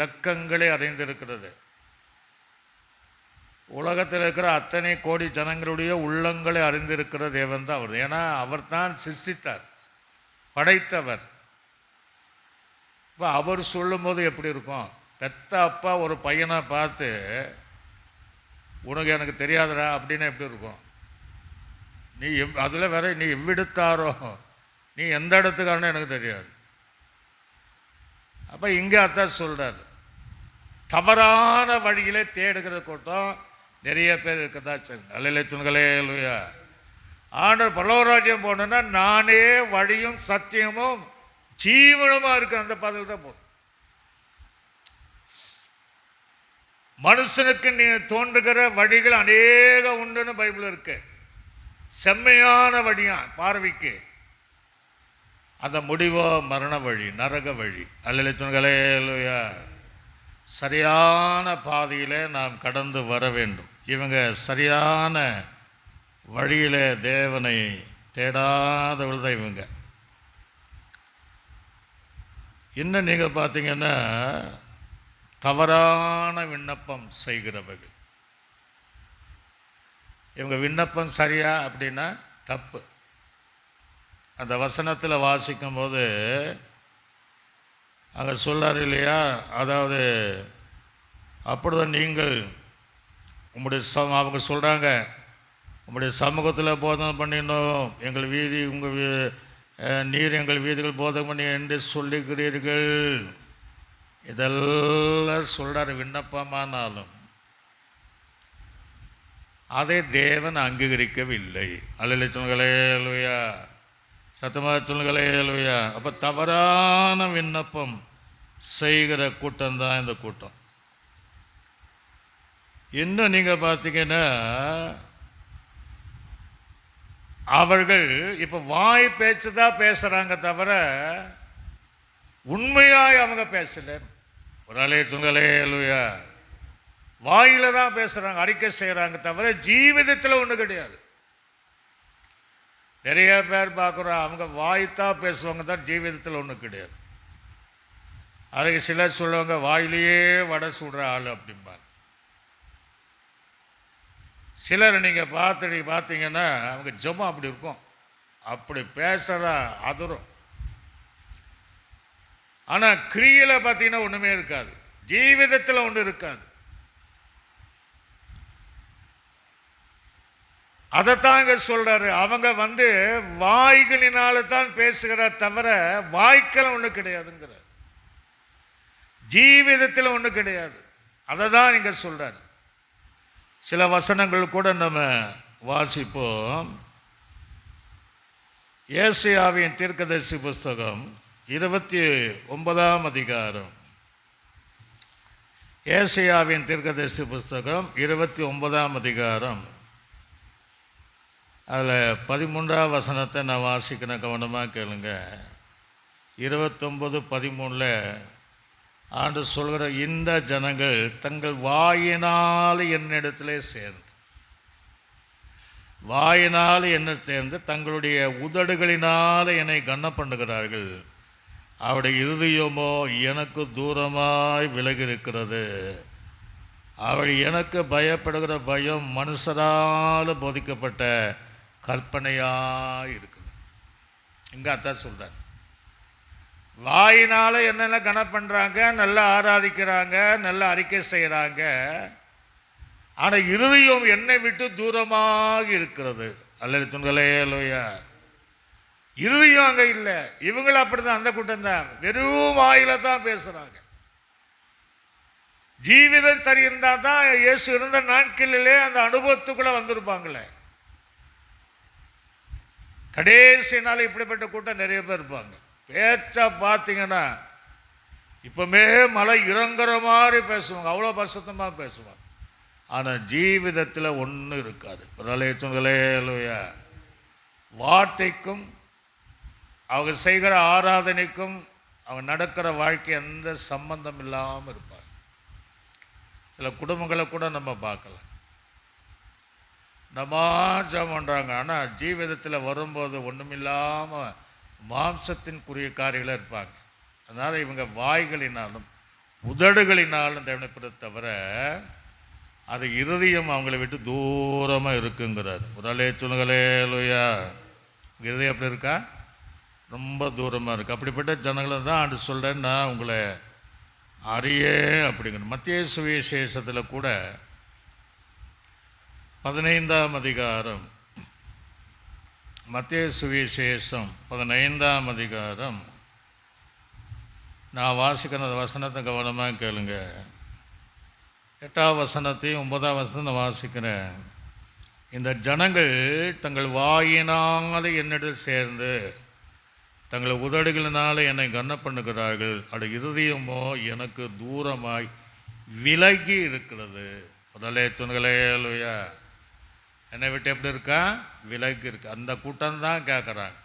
லக்கங்களை அறிந்திருக்கிறது. உலகத்தில் இருக்கிற அத்தனை கோடி ஜனங்களுடைய உள்ளங்களை அறிந்திருக்கிற தேவன் தான் அவர். ஏன்னா அவர் தான் சிருஷ்டித்தார், படைத்தவர். இப்போ அவர் சொல்லும் போது எப்படி இருக்கும்? பெத்த அப்பா ஒரு பையனை பார்த்து, உனக்கு எனக்கு தெரியாதரா அப்படின்னு எப்படி இருக்கும்? நீ அதில் வேற நீ எவ்விடுத்தாரோ, நீ எந்த இடத்துக்காரனோ எனக்கு தெரியாது. அப்போ இங்கே அதான் சொல்கிறார், தவறான வழியிலே தேடுகிற கூட்டம் நிறைய பேர் இருக்கதா. சரி, அல்ல துணுகளே இல்லையா? ஆண்டவர் பரலோகராஜ்யம் போனோன்னா, நானே வழியும் சத்தியமும் ஜீவனமாக இருக்கு, அந்த பாதையில் தான் போகணும். மனுஷனுக்கு நீ தோன்றுகிற வழிகள் அநேக உண்டுன்னு பைபிள் இருக்கு. செம்மையான வழியா பார்வைக்கு, அந்த முடிவோ மரண வழி, நரக வழி. அல்ல துணுகளே இல்லையா? சரியான பாதையில் நாம் கடந்து வர வேண்டும். இவங்க சரியான வழியில் தேவனை தேடாதவள் தான் இவங்க. இன்னும் நீங்கள் பார்த்தீங்கன்னா, தவறான விண்ணப்பம் செய்கிறவர்கள். இவங்க விண்ணப்பம் சரியா அப்படின்னா தப்பு. அந்த வசனத்தில் வாசிக்கும் போது அங்கே சொல்லார் இல்லையா? அதாவது அப்படிதான் நீங்கள் உங்களுடைய அவங்க சொல்கிறாங்க, உங்களுடைய சமூகத்தில் போதனை பண்ணினோம், எங்கள் வீதி உங்கள் நீர் எங்கள் வீதிகள் போதனை பண்ணி என்று சொல்லுகிறீர்கள். இதெல்லாம் சொல்கிறார். விண்ணப்பமானாலும் அதை தேவன் அங்கீகரிக்கவில்லை. அல்ல சொல்லுங்களே இல்லையா? சத்தமாக சொல்லுங்களே இல்லையா? அப்போ தவறான விண்ணப்பம் செய்கிற கூட்டம்தான் இந்த கூட்டம். இன்னும் நீங்கள் பார்த்தீங்கன்னா, அவர்கள் இப்போ வாய் பேச்சு தான் பேசுகிறாங்க தவிர உண்மையாய் அவங்க பேசல. ஒரு அலைய சொல்லுங்களே இல்லையா? வாயில தான் பேசுகிறாங்க, அறிக்கை செய்கிறாங்க தவிர ஜீவிதத்தில் ஒன்றும் கிடையாது. நிறைய பேர் பார்க்குறோம், அவங்க வாய்த்தான் பேசுவாங்க தான், ஜீவிதத்தில் ஒன்றும் கிடையாது. அதுக்கு சிலர் சொல்லுவாங்க, வாயிலேயே வடை சுடுற ஆள் அப்படிம்பாங்க. சிலர் நீங்கள் பார்த்தீங்கன்னா அவங்க ஜெபம் அப்படி இருக்கும், அப்படி பேசுகிறா அதுரும். ஆனால் கிரியில் பார்த்தீங்கன்னா ஒன்றுமே இருக்காது, ஜீவிதத்தில் ஒன்றும் இருக்காது. அதைத்தான் இங்கே சொல்கிறாரு. அவங்க வாய்களினால தான் பேசுகிற தவிர வாய்க்கெல்லாம் ஒன்றும் கிடையாதுங்கிறார், ஜீவிதத்தில் ஒன்றும் கிடையாது. அதை தான் இங்கே சொல்கிறார். சில வசனங்கள் கூட நம்ம வாசிப்போம். ஏசாயாவின் தீர்க்கதரிசி புஸ்தகம் 29ஆம் அதிகாரம். ஏசாயாவின் தீர்க்கதரிசி புஸ்தகம் 29ஆம் அதிகாரம். அதில் 13ஆம் வசனத்தை நான் வாசிக்கிறேன், கவனமாக கேளுங்க. 29:13 ஆண்டு சொல்கிற, இந்த ஜனங்கள் தங்கள் வாயினால் என்னிடத்திலே சேர்ந்து, வாயினால் என்ன சேர்ந்து தங்களுடைய உதடுகளினால் என்னை கனம் பண்ணுகிறார்கள், அவருடைய இருதயமோ எனக்கு தூரமாய் விலகி இருக்கிறது. அவள் எனக்கு பயப்படுகிற பயம் மனுஷரால் போதிக்கப்பட்ட கற்பனையாக இருக்குது. இங்கே அதான் சொல்கிறார். வாயினால் என்னென்ன கனம் பண்ணுறாங்க, நல்லா ஆராதிக்கிறாங்க, நல்லா அறிக்கை செய்கிறாங்க, ஆனால் இருதயம் என்னை விட்டு தூரமாக இருக்கிறது. அல்ல துண்களே இல்லையா? இருதயம் அங்கே இல்லை. இவங்களும் அப்படி தான், அந்த கூட்டம் தான், வெறும் வாயில தான் பேசுகிறாங்க. ஜீவிதம் சரி இருந்தால் தான் இயேசு இருந்த நாட்களிலே அந்த அனுபவத்துக்குள்ளே வந்திருப்பாங்களே. கடைசி நாள் இப்படிப்பட்ட கூட்டம் நிறைய பேர் இருப்பாங்க. பேச்சா பார்த்தீங்கன்னா இப்போமே மலை இறங்குற மாதிரி பேசுவாங்க, அவ்வளோ பரிசுத்தமாக பேசுவாங்க. ஆனால் ஜீவிதத்தில் ஒன்றும் இருக்காது. ஒரு இல்லையா? வார்த்தைக்கும் அவங்க செய்கிற ஆராதனைக்கும் அவங்க நடக்கிற வாழ்க்கை எந்த சம்பந்தம் இல்லாமல் இருப்பாங்க. சில குடும்பங்களை கூட நம்ம பார்க்கலாம். நமாஜம் பண்ணுறாங்க. ஆனால் ஜீவிதத்தில் வரும்போது ஒன்றுமில்லாமல் மாம்சத்தின்குரிய காரியங்களாக இருப்பாங்க. அதனால் இவங்க வாய்களினாலும் உதடுகளினாலும் தேவனைப்படுத்த தவிர அது இருதயம் அவங்கள விட்டு தூரமாக இருக்குங்கிறார். ஒரு அலே சொல்லுங்களே லோயா. இருதயம் எப்படி இருக்கா? ரொம்ப தூரமாக இருக்குது. அப்படிப்பட்ட ஜனங்களை தான் ஆண்டு சொல்கிறேன், நான் உங்களை அறியே அப்படிங்கிற. மத்திய சுவிசேஷத்தில் கூட 15ஆம் அதிகாரம், மத்திய சுவிசேஷம் 15ஆம் அதிகாரம், நான் வாசிக்கிற அந்த வசனத்தை கவனமாக கேளுங்க. 8ஆம் வசனத்தையும் 9ஆம் வசனத்தை நான் வாசிக்கிறேன். இந்த ஜனங்கள் தங்கள் வாயினால் என்னிடத்தில் சேர்ந்து தங்கள் உதடுகளினால் என்னை கன பண்ணுகிறார்கள், அது இருதயமோ எனக்கு தூரமாய் விலகி இருக்கிறது. முதலே சொன்னங்களே லோயா. என்னை விட்டு எப்படி இருக்கா? விலகி இருக்கு. அந்த கூட்டம்தான் கேட்குறாங்க.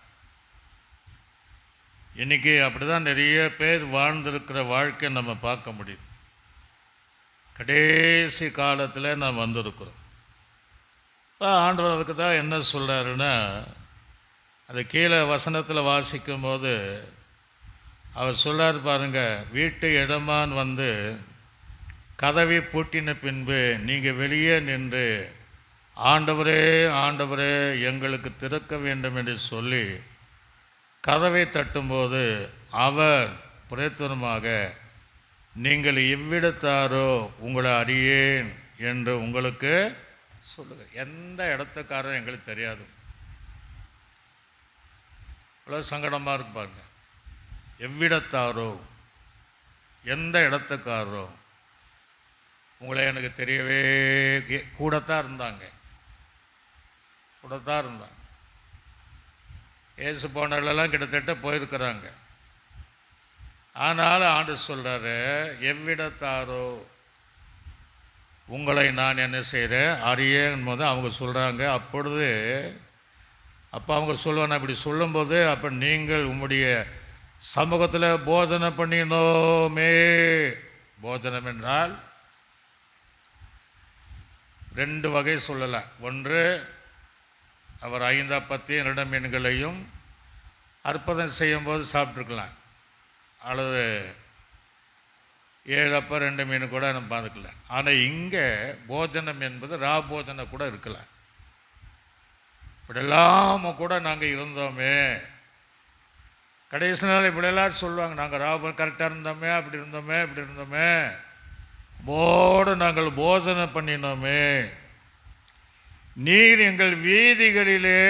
இன்றைக்கி அப்படி தான் நிறைய பேர் வாழ்ந்திருக்கிற வாழ்க்கை நம்ம பார்க்க முடியும். கடைசி காலத்தில் நாம் வந்திருக்கிறோம். இப்போ ஆண்டவர் அதுக்கு தான் என்ன சொல்கிறாருன்னா, அது கீழே வசனத்தில் வாசிக்கும் போது அவர் சொல்கிறார் பாருங்க, வீட்டு இடமான் வந்து கதவை பூட்டின பின்பு நீங்கள் வெளியே நின்று ஆண்டவரே ஆண்டவரே எங்களுக்கு திறக்க வேண்டும் என்று சொல்லி கதவை தட்டும்போது அவர் பிரயத்தனமாக நீங்கள் எவ்விடத்தாரோ உங்களை அறியேன் என்று உங்களுக்கு சொல்லுங்க. எந்த இடத்துக்காரரும் எங்களுக்கு தெரியாது. இவ்வளோ சங்கடமாக இருக்கு பாருங்க. எவ்விடத்தாரோ, எந்த இடத்துக்காரோ உங்களை எனக்கு தெரியவே கூடத்தான் இருந்தாங்க. ஏசு போனவர்களெல்லாம் கிட்டத்தட்ட போயிருக்கிறாங்க. ஆனாலும் ஆண்டு சொல்கிறாரு, எவ்விடத்தாரோ உங்களை நான் என்ன செய்கிறேன் அறியேன் போது அவங்க சொல்கிறாங்க. அப்பொழுது அப்போ அவங்க சொல்லுவாங்க, அப்படி சொல்லும்போது அப்போ நீங்கள் உம்முடைய சமூகத்தில் போஜனை பண்ணினோமே. போஜனம் என்றால் 2 வகை சொல்லலாம். ஒன்று, அவர் 5 அப்பத்தையும் 2 மீன்களையும் அற்புதம் செய்யும்போது சாப்பிட்ருக்கலாம், அல்லது 7 அப்பம் 2 மீன் கூட நம்ம பார்த்துக்கலாம். ஆனால் இங்கே போஜனம் என்பது ரா போஜனை கூட இருக்கலாம். இப்படியெல்லாம் கூட நாங்கள் இருந்தோமே. கடைசி நாள் இப்படியெல்லாம் சொல்லுவாங்க, நாங்கள் ராபம் கரெக்டாக இருந்தோமே, அப்படி இருந்தோமே, இப்படி இருந்தோமே, போடு நாங்கள் போஜனை பண்ணினோமே, நீர் எங்கள் வீதிகளிலே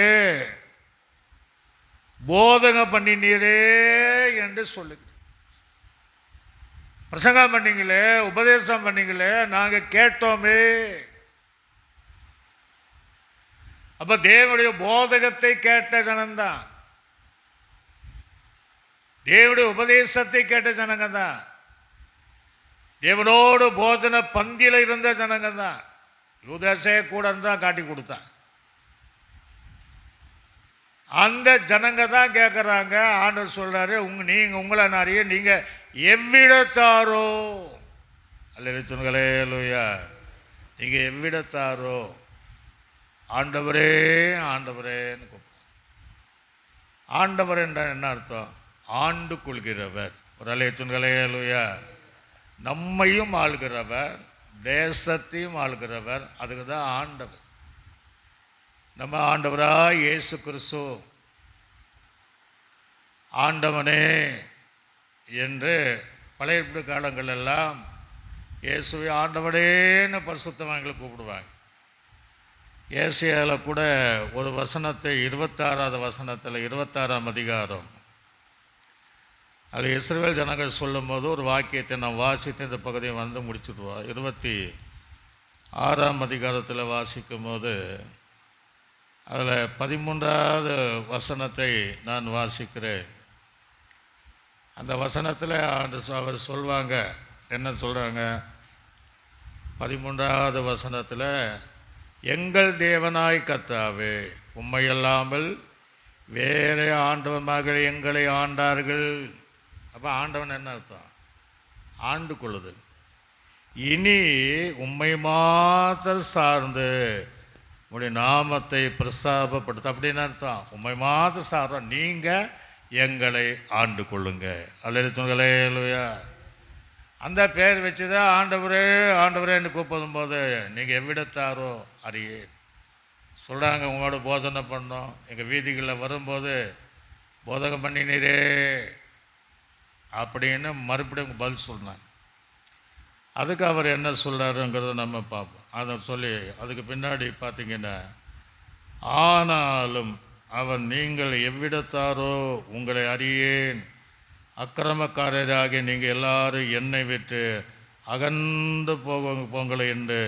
போதனை பண்ணினீரே என்று சொல்லுங்க. பிரசங்கம் பண்ணீங்களே, உபதேசம் பண்ணீங்களே, நாங்கள் கேட்டோமே. அப்போ தேவனுடைய போதகத்தை கேட்ட ஜனந்தான், தேவனுடைய உபதேசத்தை கேட்ட ஜனங்க தான், தேவனோடு போஜன பந்தியில் இருந்த ஜனங்க தான். யூதாசே கூட தான் காட்டி கொடுத்தான். அந்த ஜனங்க தான் கேட்குறாங்க. ஆண்டவர் சொல்கிறாரு, நீங்கள் உங்களை நிறைய நீங்கள் எவ்விடத்தாரோ, அல்ல சொன்னங்களே லூயா, நீங்கள் எவ்விடத்தாரோ ஆண்டவரே ஆண்டவரேன்னு கூப்பிடுறாங்க. ஆண்டவர் என்றால் என்ன அர்த்தம்? ஆண்டு கொள்கிறவர். ஒரு அலைய சொன்னங்களே லூயா. நம்மையும் ஆள்கிறவர், தேசத்தையும் ஆள்கிறவர், அதுக்கு தான் ஆண்டவர். நம்ம ஆண்டவராக இயேசு கிறிஸ்து ஆண்டவனே என்று பழைய காலங்கள் எல்லாம் இயேசுவை ஆண்டவனேன்னு பரிசுத்தவான்களை கூப்பிடுவாங்க. ஏசியாவில் கூட ஒரு வசனத்தை 26வது வசனத்தில் 26ஆம் அதிகாரம் அதில் இஸ்ரவேல் ஜனங்கள் சொல்லும்போது ஒரு வாக்கியத்தை நான் வாசித்து இந்த பகுதியை வந்து முடிச்சுடுவோம். 26ஆம் அதிகாரத்தில் வாசிக்கும் போது அதில் 13வது வசனத்தை நான் வாசிக்கிறேன். அந்த வசனத்தில் அவர் சொல்வாங்க, என்ன சொல்கிறாங்க? 13வது வசனத்தில், எங்கள் தேவனாய் கர்த்தாவே, உம்மையல்லாமல் வேறு ஆண்டவன் மகள் எங்களை ஆண்டார்கள். அப்போ ஆண்டவன் என்ன அர்த்தம்? ஆண்டு கொள்ளுதல். இனி உம்மை மாத்திரம் சார்ந்து உடைய நாமத்தை பிரஸ்தாபப்படுத்த அப்படின்னு அர்த்தம். உண்மை மாதம் சாரோம், நீங்கள் எங்களை ஆண்டு கொள்ளுங்க. அல்லேலூயா. அந்த பேர் வச்சு தான் ஆண்டவரே ஆண்டவரேன்னு கூப்பிடும் போது நீங்கள் எவ்விடத்தாரோ அறியே சொல்கிறாங்க. உங்களோட போதனை பண்ணோம், எங்கள் வீதிகளில் வரும்போது போதகம் பண்ணினீரே அப்படின்னு மறுபடியும் பதில் சொன்னாங்க. அதுக்கு அவர் என்ன சொல்கிறாருங்கிறத நம்ம பார்ப்போம். அதை சொல்லி அதுக்கு பின்னாடி பார்த்தீங்கன்னா, ஆனாலும் அவர் நீங்கள் எவ்விடத்தாரோ உங்களை அறியேன், அக்கிரமக்காரராகிய நீங்கள் எல்லாரும் என்னை விட்டு அகன்று போங்களே என்று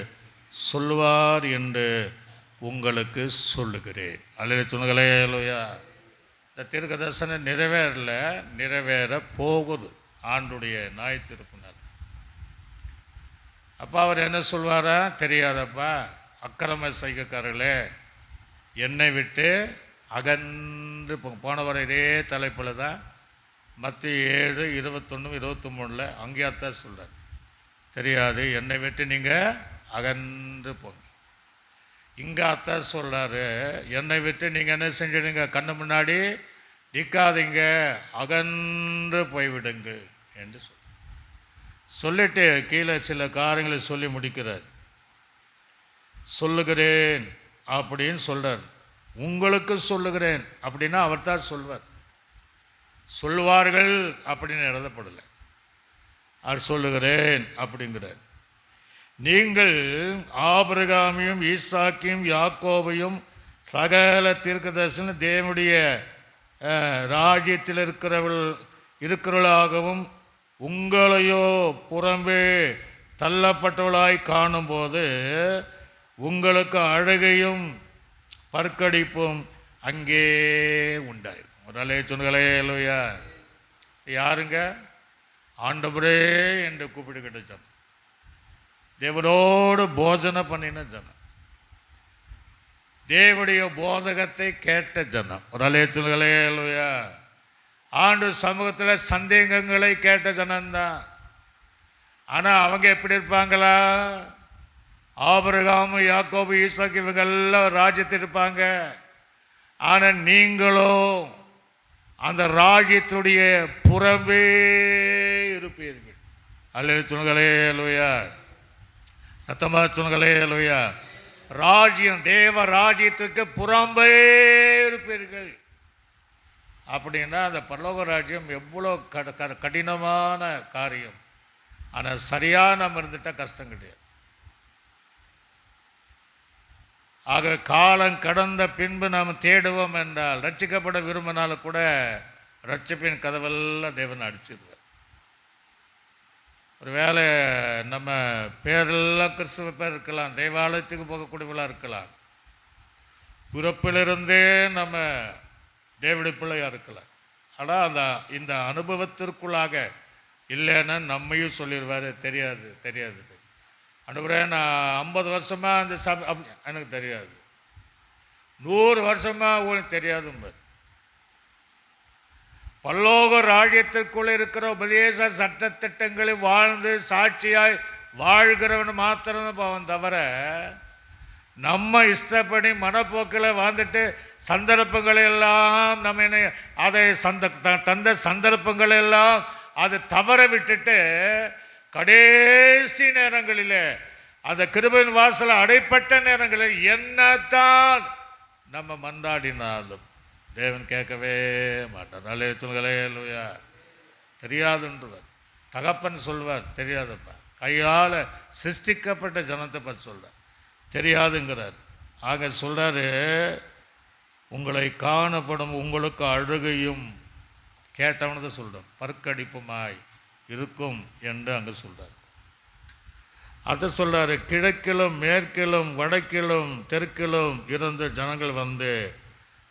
சொல்லுவார் என்று உங்களுக்கு சொல்லுகிறேன். அல்லேலூயா. இந்த தீர்க்க தரிசனம் நிறைவேறல, நிறைவேற போகுது ஆண்டுடைய ஞாயிற்றுப்பினர். அப்பா அவர் என்ன சொல்வாரா தெரியாதப்பா, அக்கிரம செய்கைக்காரர்களே என்னை விட்டு அகன்று போன வர இதே தலைப்பில் தான் மத்திய 7:21-23 அங்கேயாத்தான் சொல்கிறார். தெரியாது, என்னை விட்டு நீங்கள் அகன்று போங்க. இங்கே அத்தான் சொல்கிறாரு, என்னை விட்டு நீங்கள் என்ன செஞ்சிடுங்க, கண்ணு முன்னாடி நிற்காதீங்க, அகன்று போய்விடுங்கள் என்று சொல்லிட்டு கீழே சில காரியங்களை சொல்லி முடிக்கிறார். சொல்லுகிறேன் அப்படின்னு சொல்கிறார். உங்களுக்கு சொல்லுகிறேன் அப்படின்னா அவர் தான் சொல்வார். சொல்லுவார்கள் அப்படின்னு எழுதப்படலை, அவர் சொல்லுகிறேன் அப்படிங்கிறார். நீங்கள் ஆபிரகாமையும் ஈசாக்கையும் யாக்கோபையும் சகல தீர்க்கதரிசன தேவனுடைய ராஜ்யத்தில் இருக்கிறவர்களாகவும் உங்களையோ புறம்பே தள்ளப்பட்டவளாய் காணும்போது உங்களுக்கு அழுகையும் பற்கடிப்பும் அங்கே உண்டாயிருக்கும். ஒரு அல்லேலூயா. யாருங்க? ஆண்டவரே என்று கூப்பிட்டுக்கிட்ட ஜனம், தேவனோடு போஜனை பண்ணின ஜனம், தேவனுடைய போதகத்தை கேட்ட ஜனம். ஒரு அல்லேலூயா. ஆண்டு சமூகத்தில் சந்தேகங்களை கேட்ட ஜனம்தான். ஆனால் அவங்க எப்படி இருப்பாங்களா? ஆபிரகாம் யாக்கோபு ஈசாக்கு இவங்கெல்லாம் ராஜ்யத்தில் இருப்பாங்க. ஆனால் நீங்களோ அந்த ராஜ்யத்துடைய புறம்பே இருப்பீர்கள். அல்லேலூயா. சத்தமா சொல்லுங்களேலூயா. ராஜ்யம், தேவ ராஜ்யத்துக்கு புறம்பே இருப்பீர்கள். அப்படின்னா அந்த பரலோக ராஜ்யம் எவ்வளோ கடினமான காரியம். ஆனால் சரியாக நம்ம இருந்துட்டால் கஷ்டம் கிடையாது. ஆக காலம் கடந்த பின்பு நாம் தேடுவோம் என்றால், ரட்சிக்கப்பட விரும்பினாலும் கூட ரட்சிப்பின் கதவெல்லாம் தேவன் அடிச்சிருவார். ஒரு வேளை நம்ம பேரெல்லாம் கிறிஸ்துவ பேர் இருக்கலாம், தேவாலயத்துக்கு போகக்கூடியவர்களாக இருக்கலாம், பிறப்பிலிருந்தே நம்ம தேவனுடைய பிள்ளையாக இருக்கலாம். ஆனால் இந்த அனுபவத்திற்குள்ளாக இல்லைன்னா நம்மையும் சொல்லிடுவார், தெரியாது தெரியாது தெரியும். ஆண்டவரே நான் 50 வருஷமாக அந்த எனக்கு தெரியாது, 100 வருஷமாக உங்களுக்கு தெரியாதும்பார். பரலோக ராஜ்யத்திற்குள்ளே இருக்கிற உபதேச சட்ட திட்டங்களை வாழ்ந்து சாட்சியாய் வாழ்கிறவன் மாத்திரம் அவன் தவிர, நம்ம இஷ்டப்படி மனப்போக்கில் வாழ்ந்துட்டு சந்தர்ப்பங்களை எல்லாம் நம்ம அதை தந்த சந்தர்ப்பங்களை எல்லாம் அது தவற விட்டுட்டு கடைசி நேரங்களில் அந்த கிருபையின் வாசல் அடைப்பட்ட நேரங்களில் என்னத்தான் நம்ம மன்றாடினாலும் தேவன் கேட்கவே மாட்டார். அல்லேலூயா. தெரியாதுன்றவர். தகப்பன் சொல்வார், தெரியாதப்பா. கையால் சிருஷ்டிக்கப்பட்ட ஜனத்தை பற்றி சொல்கிறார், தெரியாதுங்கிறார். ஆக சொல்கிறாரு, உங்களை காணப்படும் உங்களுக்கு அழுகையும், கேட்டவனதை சொல்கிறோம், பற்கடிப்புமாய் இருக்கும் என்று அங்கே சொல்கிறார். அதை சொல்கிறாரு, கிழக்கிலும் மேற்கிலும் வடக்கிலும் தெற்கிலும் இருந்த ஜனங்கள் வந்து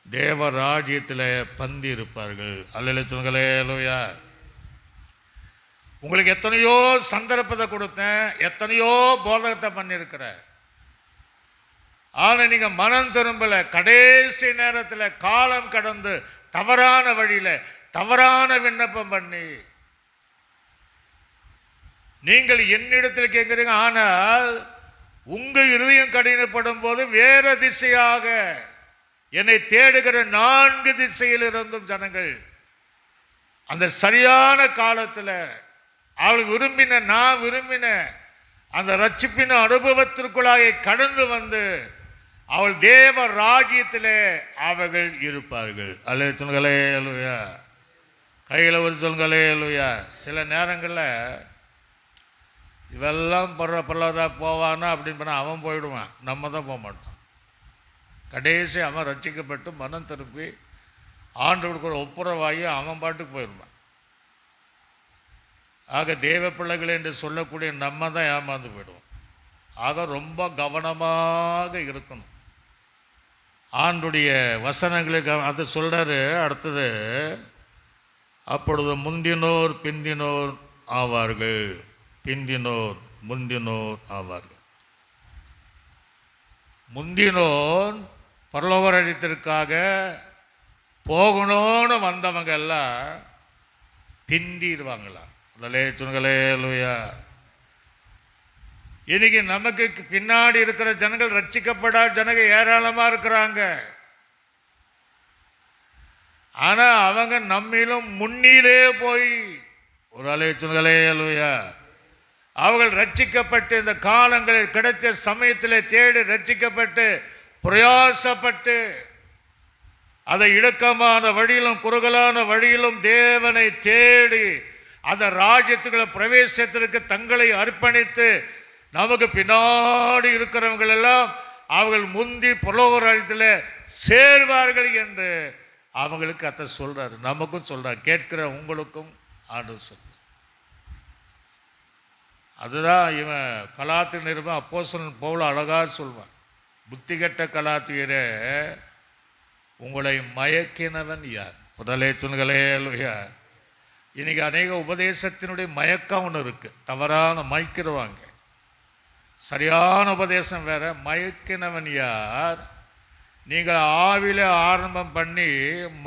தேவ ராஜ்யத்தில் பந்தி இருப்பார்கள். அல்லேலூயா. உங்களுக்கு எத்தனையோ சந்தர்ப்பத்தை கொடுத்தேன், எத்தனையோ போதகத்தை பண்ணியிருக்கிறேன், ஆனால் நீங்கள் மனம் திரும்பலை. கடைசி நேரத்தில் காலம் கடந்து தவறான வழியில் தவறான விண்ணப்பம் பண்ணி நீங்கள் என்னிடத்தில் கேட்குறீங்க, ஆனால் உங்கள் இருதயம் கடினப்படும் போது வேற திசையாக என்னை தேடுகிற 4 திசையில் இருந்தும் ஜனங்கள் அந்த சரியான காலத்தில் அவள் நான் விரும்பின அந்த ரட்சிப்பின் அனுபவத்திற்குள்ளாக கடந்து வந்து அவள் தேவ ராஜ்யத்திலே அவர்கள் இருப்பார்கள். அல்ல சொல்களே அல்லையா, கையில் ஒரு சொல்களே அல்லையா. சில நேரங்களில் இவெல்லாம் பரவாதா போவானா அப்படின்னு பண்ணால் அவன் போயிடுவான், நம்ம தான் போக மாட்டோம். கடைசி அவன் ரட்சிக்கப்பட்டு மனம் திருப்பி ஆண்டவருக்கு ஒரு ஒப்புரவாகி அவன் பாட்டுக்கு போயிடுவான். ஆக தேவ பிள்ளைகள் என்று சொல்லக்கூடிய நம்ம தான் ஏமாந்து போயிடுவோம். ஆக ரொம்ப கவனமாக இருக்கணும். ஆண்டுடைய வசனங்களுக்கு அது சொல்கிறாரு. அடுத்தது, அப்பொழுது முந்தினோர் பிந்தினோர் ஆவார்கள், பிந்தினோர் முந்தினோர் ஆவார்கள். முந்தினோர் பரலோக ராஜ்யத்திற்காக போகணும்னு வந்தவங்க எல்லாம் பிந்திடுவாங்களா? சொல்லுங்களே லூயா. இன்னைக்கு நமக்கு பின்னாடி இருக்கிற ஜனங்கள் ரட்சிக்கப்படாத ஜனங்கள் ஏராளமாக இருக்கிறாங்க. ஆனால் அவங்க நம்மிலும் முன்னிலே போய் ஒரு சொல்லுங்களே லூயா, அவர்கள் ரட்சிக்கப்பட்டு இந்த காலங்களில் கிடைத்த சமயத்தில் தேடி ரட்சிக்கப்பட்டு பிரயாசப்பட்டு அதை இடுக்கமான வழியிலும் குறுகலான வழியிலும் தேவனை தேடி அந்த ராஜ்யத்துக்குள்ள பிரவேசத்திற்கு தங்களை அர்ப்பணித்து நமக்கு பின்னாடி இருக்கிறவங்கள் எல்லாம் அவர்கள் முந்தி பரலோக ராஜ்யத்தில் சேர்வார்கள் என்று அவங்களுக்கு அத்தை சொல்றாரு. நமக்கும் சொல்றாரு, கேட்கிற உங்களுக்கும் ஆண்டவர் சொல்றார். அதுதான் இவன் கலாத்திய நிருபம் அப்போஸ்தலன் பவுல் அழகாக சொல்வான். புத்தி கெட்ட கலாத்தியரே, உங்களை மயக்கினவன் யார்? முதலே சொல்லுங்களே இல்லையா. இன்னைக்கு அநேக உபதேசத்தினுடைய மயக்கம் ஒன்று இருக்கு. தவறான மயக்கிடுவாங்க. சரியான உபதேசம் வேற. மயக்கினவன் யார்? நீங்கள் ஆவில ஆரம்பம் பண்ணி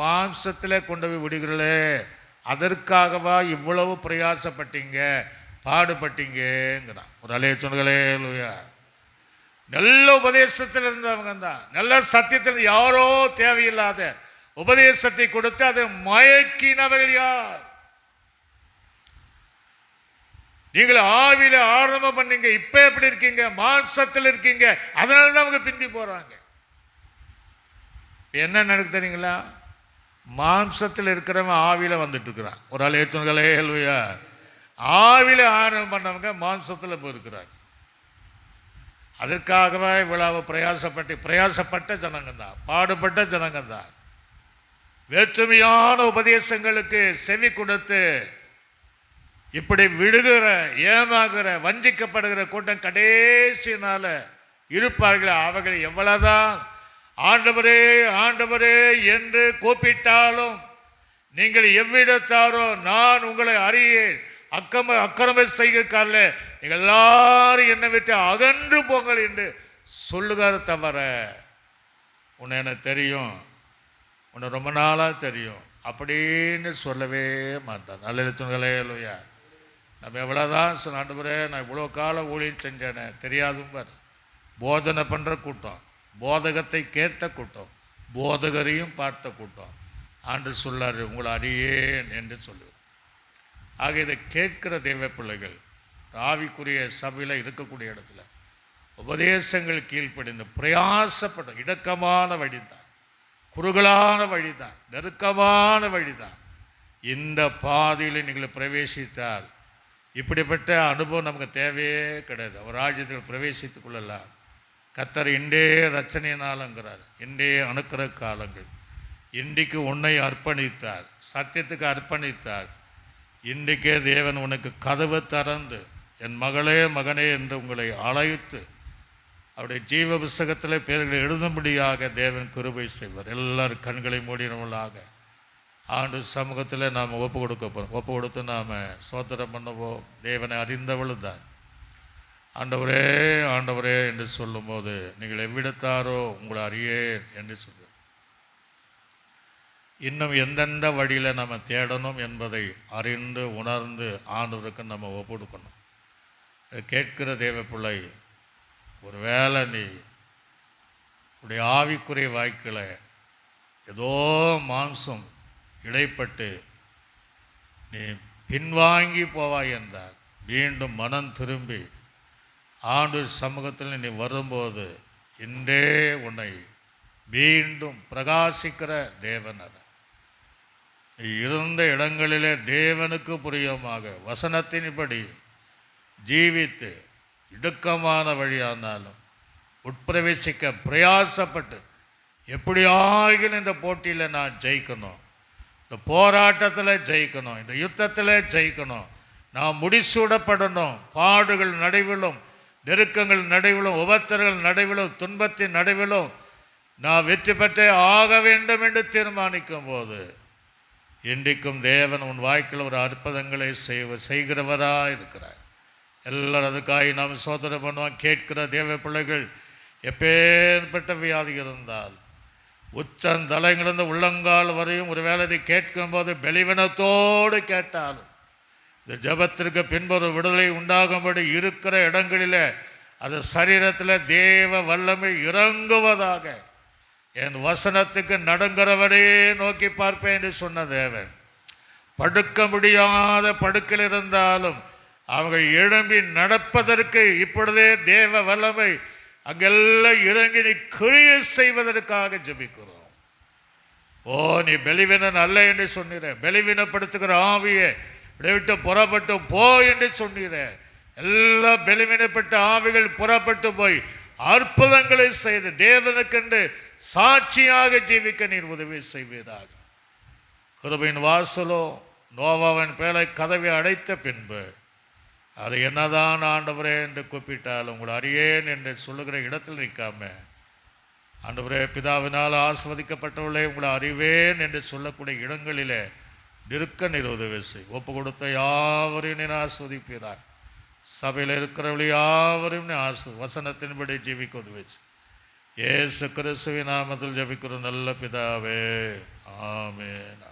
மாம்சத்தில் கொண்டு போய் விடுகிறீர்களே, அதற்காகவா இவ்வளவு பிரயாசப்பட்டீங்க, பாடுபட்டீங்கிறான். ஒரு அலைய சொல்லுங்களே இல்லையா. நல்ல உபதேசத்தில் இருந்தவங்க தான், நல்ல சத்தியத்தில் யாரோ தேவையில்லாத உபதேசத்தை கொடுத்து அதை மயக்கினவர்கள் யார்? நீங்கள் ஆவில ஆரம்பம் பண்ணீங்க, இப்ப எப்படி இருக்கீங்க? மாம்சத்தில் இருக்கீங்க. அதனால தான் அவங்க பிந்தி போறாங்க. என்ன நடக்கு தெரியுங்களா? மாம்சத்தில் இருக்கிறவன் ஆவில வந்துட்டு இருக்கிறான். ஒரு ஆள் ஏற்றுங்களே இல்லையா. ஆவில ஆரம்பம் பண்ணவங்க மாம்சத்தில் போயிருக்கிறாங்க. அதற்காகவே இவ்வளவு பிரயாசப்பட்ட ஜனங்க தான், பாடுபட்ட ஜனங்க தான். வேற்றுமையான உபதேசங்களுக்கு செவி கொடுத்து இப்படி விடுகிற, ஏமாகிற, வஞ்சிக்கப்படுகிற கூட்டம் கடைசினால இருப்பார்கள். அவர்கள் எவ்வளவுதான் ஆண்டவரே ஆண்டவரே என்று கூப்பிட்டாலும், நீங்கள் எவ்விடத்தாரோ நான் உங்களை அறியேன், அக்கிரம செய்கிறக்காரல நீங்கள் எல்லாரும் என்னை விட்டு அகன்று போங்கள் என்று சொல்லுகார தவிர, உன்னை எனக்கு தெரியும், உன்னை ரொம்ப நாளாக தெரியும் அப்படின்னு சொல்லவே மாட்டான். நல்ல சொல்லுங்களே இல்லையா. நம்ம எவ்வளோதான் ஆண்டவரே நான் இவ்வளோ காலம் ஊழியம் செஞ்சேனே தெரியாதும்பார். போதனை பண்ணுற கூட்டம், போதகத்தை கேட்ட கூட்டம், போதகரையும் பார்த்த கூட்டம். ஆண்டு சொல்லார், உங்களை அறியேன் என்று சொல்லுவார். ஆக இதை கேட்கிற தெய்வ பிள்ளைகள் ஆவிக்குரிய சபையில் இருக்கக்கூடிய இடத்துல உபதேசங்கள் கீழ்ப்படிந்து பிரயாசப்படும். இடக்கமான வழிதான், குறுகலான வழிதான், நெருக்கமான வழிதான். இந்த பாதையில் நீங்கள் பிரவேசித்தால் இப்படிப்பட்ட அனுபவம் நமக்கு தேவையே கிடையாது. ஒரு ராஜ்யத்தில் பிரவேசித்துக் கொள்ளலாம். கர்த்தர் இன்றே ரச்சனை நாளுங்கிறார், இன்றே அணுக்கிற காலங்கள். இன்றைக்கு உன்னை அர்ப்பணித்தார், சத்தியத்துக்கு அர்ப்பணித்தார். இன்றைக்கே தேவன் உனக்கு கதவு திறந்து என் மகளே மகனே என்று உங்களை அழைத்து அவருடைய ஜீவ புஸ்தகத்தில் பேர்களை எழுதும்படியாக தேவன் கிருபை செய்வார். எல்லாரும் கண்களை மூடினவர்களாக ஆண்டு சமூகத்தில் நாம் ஒப்பு கொடுக்க போகிறோம். ஒப்பு கொடுத்து நாம் சோத்திரம் பண்ணுவோம். தேவனை அறிந்தவள் தான். ஆண்டவரே ஆண்டவரே என்று சொல்லும்போது நீங்கள் எவ்விடத்தாரோ உங்களை அறியேன் என்று சொல்லுங்கள். இன்னும் எந்தெந்த வழியில் நம்ம தேடணும் என்பதை அறிந்து உணர்ந்து ஆண்டவருக்கு நம்ம ஒப்பு கொடுக்கணும். கேட்கிற தேவ பிள்ளை ஒரு வேளை நீ உடைய ஆவிக்குரிய வாய்க்கில் ஏதோ மாம்சம் இடைப்பட்டு நீ பின்வாங்கி போவாய் என்றார். மீண்டும் மனம் திரும்பி ஆண்டவர் சமூகத்தில் நீ வரும்போது இன்றே உன்னை மீண்டும் பிரகாசிக்கிற தேவன் அவர். நீ இருந்த இடங்களிலே தேவனுக்கு புரியமாக வசனத்தின்படி ஜீவித்து இடுக்கமான வழியானாலும் உட்பிரவேசிக்க பிரயாசப்பட்டு எப்படியாகிலும் இந்த போட்டியில் நான் ஜெயிக்கணும், இந்த போராட்டத்தில் ஜெயிக்கணும், இந்த யுத்தத்தில் ஜெயிக்கணும், நான் முடிசூடப்படணும், பாடுகள் நடுவிலும் நெருக்கங்கள் நடுவிலும் உபத்திரங்கள் நடுவிலும் துன்பத்தின் நடுவிலும் நான் வெற்றி பெற்றே ஆக வேண்டும் என்று தீர்மானிக்கும் போது இன்றைக்கும் தேவன் உன் வாய்க்கில் ஒரு அற்புதங்களை செய்கிறவராக இருக்கிறார். எல்லாரும் அதுக்காக நாம் சோதனை பண்ணுவோம். கேட்கிற தேவ பிள்ளைகள் எப்பேற்பட்ட வியாதி இருந்தால் உச்சந்தலைங்கிலிருந்து உள்ளங்கால் வரையும் ஒரு வேலை கேட்கும்போது பலவீனத்தோடு கேட்டாலும் இந்த ஜபத்திற்கு பின்பொரு விடுதலை உண்டாகும்படி இருக்கிற இடங்களில் அது சரீரத்தில் தேவ வல்லமை இறங்குவதாக என் வசனத்துக்கு நடுங்கிறவரே நோக்கி பார்ப்பேன் என்று சொன்ன தேவன் படுக்க முடியாத படுக்கையில் இருந்தாலும் அவங்க எழும்பி நடப்பதற்கு இப்பொழுதே தேவ வல்லமை அங்கெல்லாம் இறங்கி நீ கிரியை செய்வதற்காக ஜெபிக்கிறோம். ஓ, நீ பலவீனன் அல்ல என்று சொன்னீர, பலவீனப்படுத்துகிற ஆவியை விட்டு புறப்பட்டு போ என்று சொன்னீர. எல்லா பலவீனப்பட்ட ஆவிகள் புறப்பட்டு போய் அற்புதங்களை செய்து தேவனுக்கென்று சாட்சியாக ஜீவிக்க நீர் உதவி செய்வீராக. கிருபையின் வாசலோ நோவாவின் பேரை கதவை அடைத்த பின்பு அது என்னதான் ஆண்டவரே என்று கூப்பிட்டாலும் உங்களை அறியேன் என்று சொல்லுகிற இடத்தில் நிற்காம, ஆண்டவரே பிதாவினால் ஆஸ்வதிக்கப்பட்டவர்களே உங்களை அறிவேன் என்று சொல்லக்கூடிய இடங்களிலே நிற்க நீர் உதவி செய். ஒப்பு கொடுத்த யாவரையும் நீர் ஆஸ்வதிப்பீராக. சபையில் இருக்கிறவர்கள் யாவரையும் நீ வசனத்தின்படி ஜீவிக்க உதவி செய். இயேசு கிறிஸ்துவின் நாமத்தில் ஜெபிக்கிறோம் நல்ல பிதாவே, ஆமென்.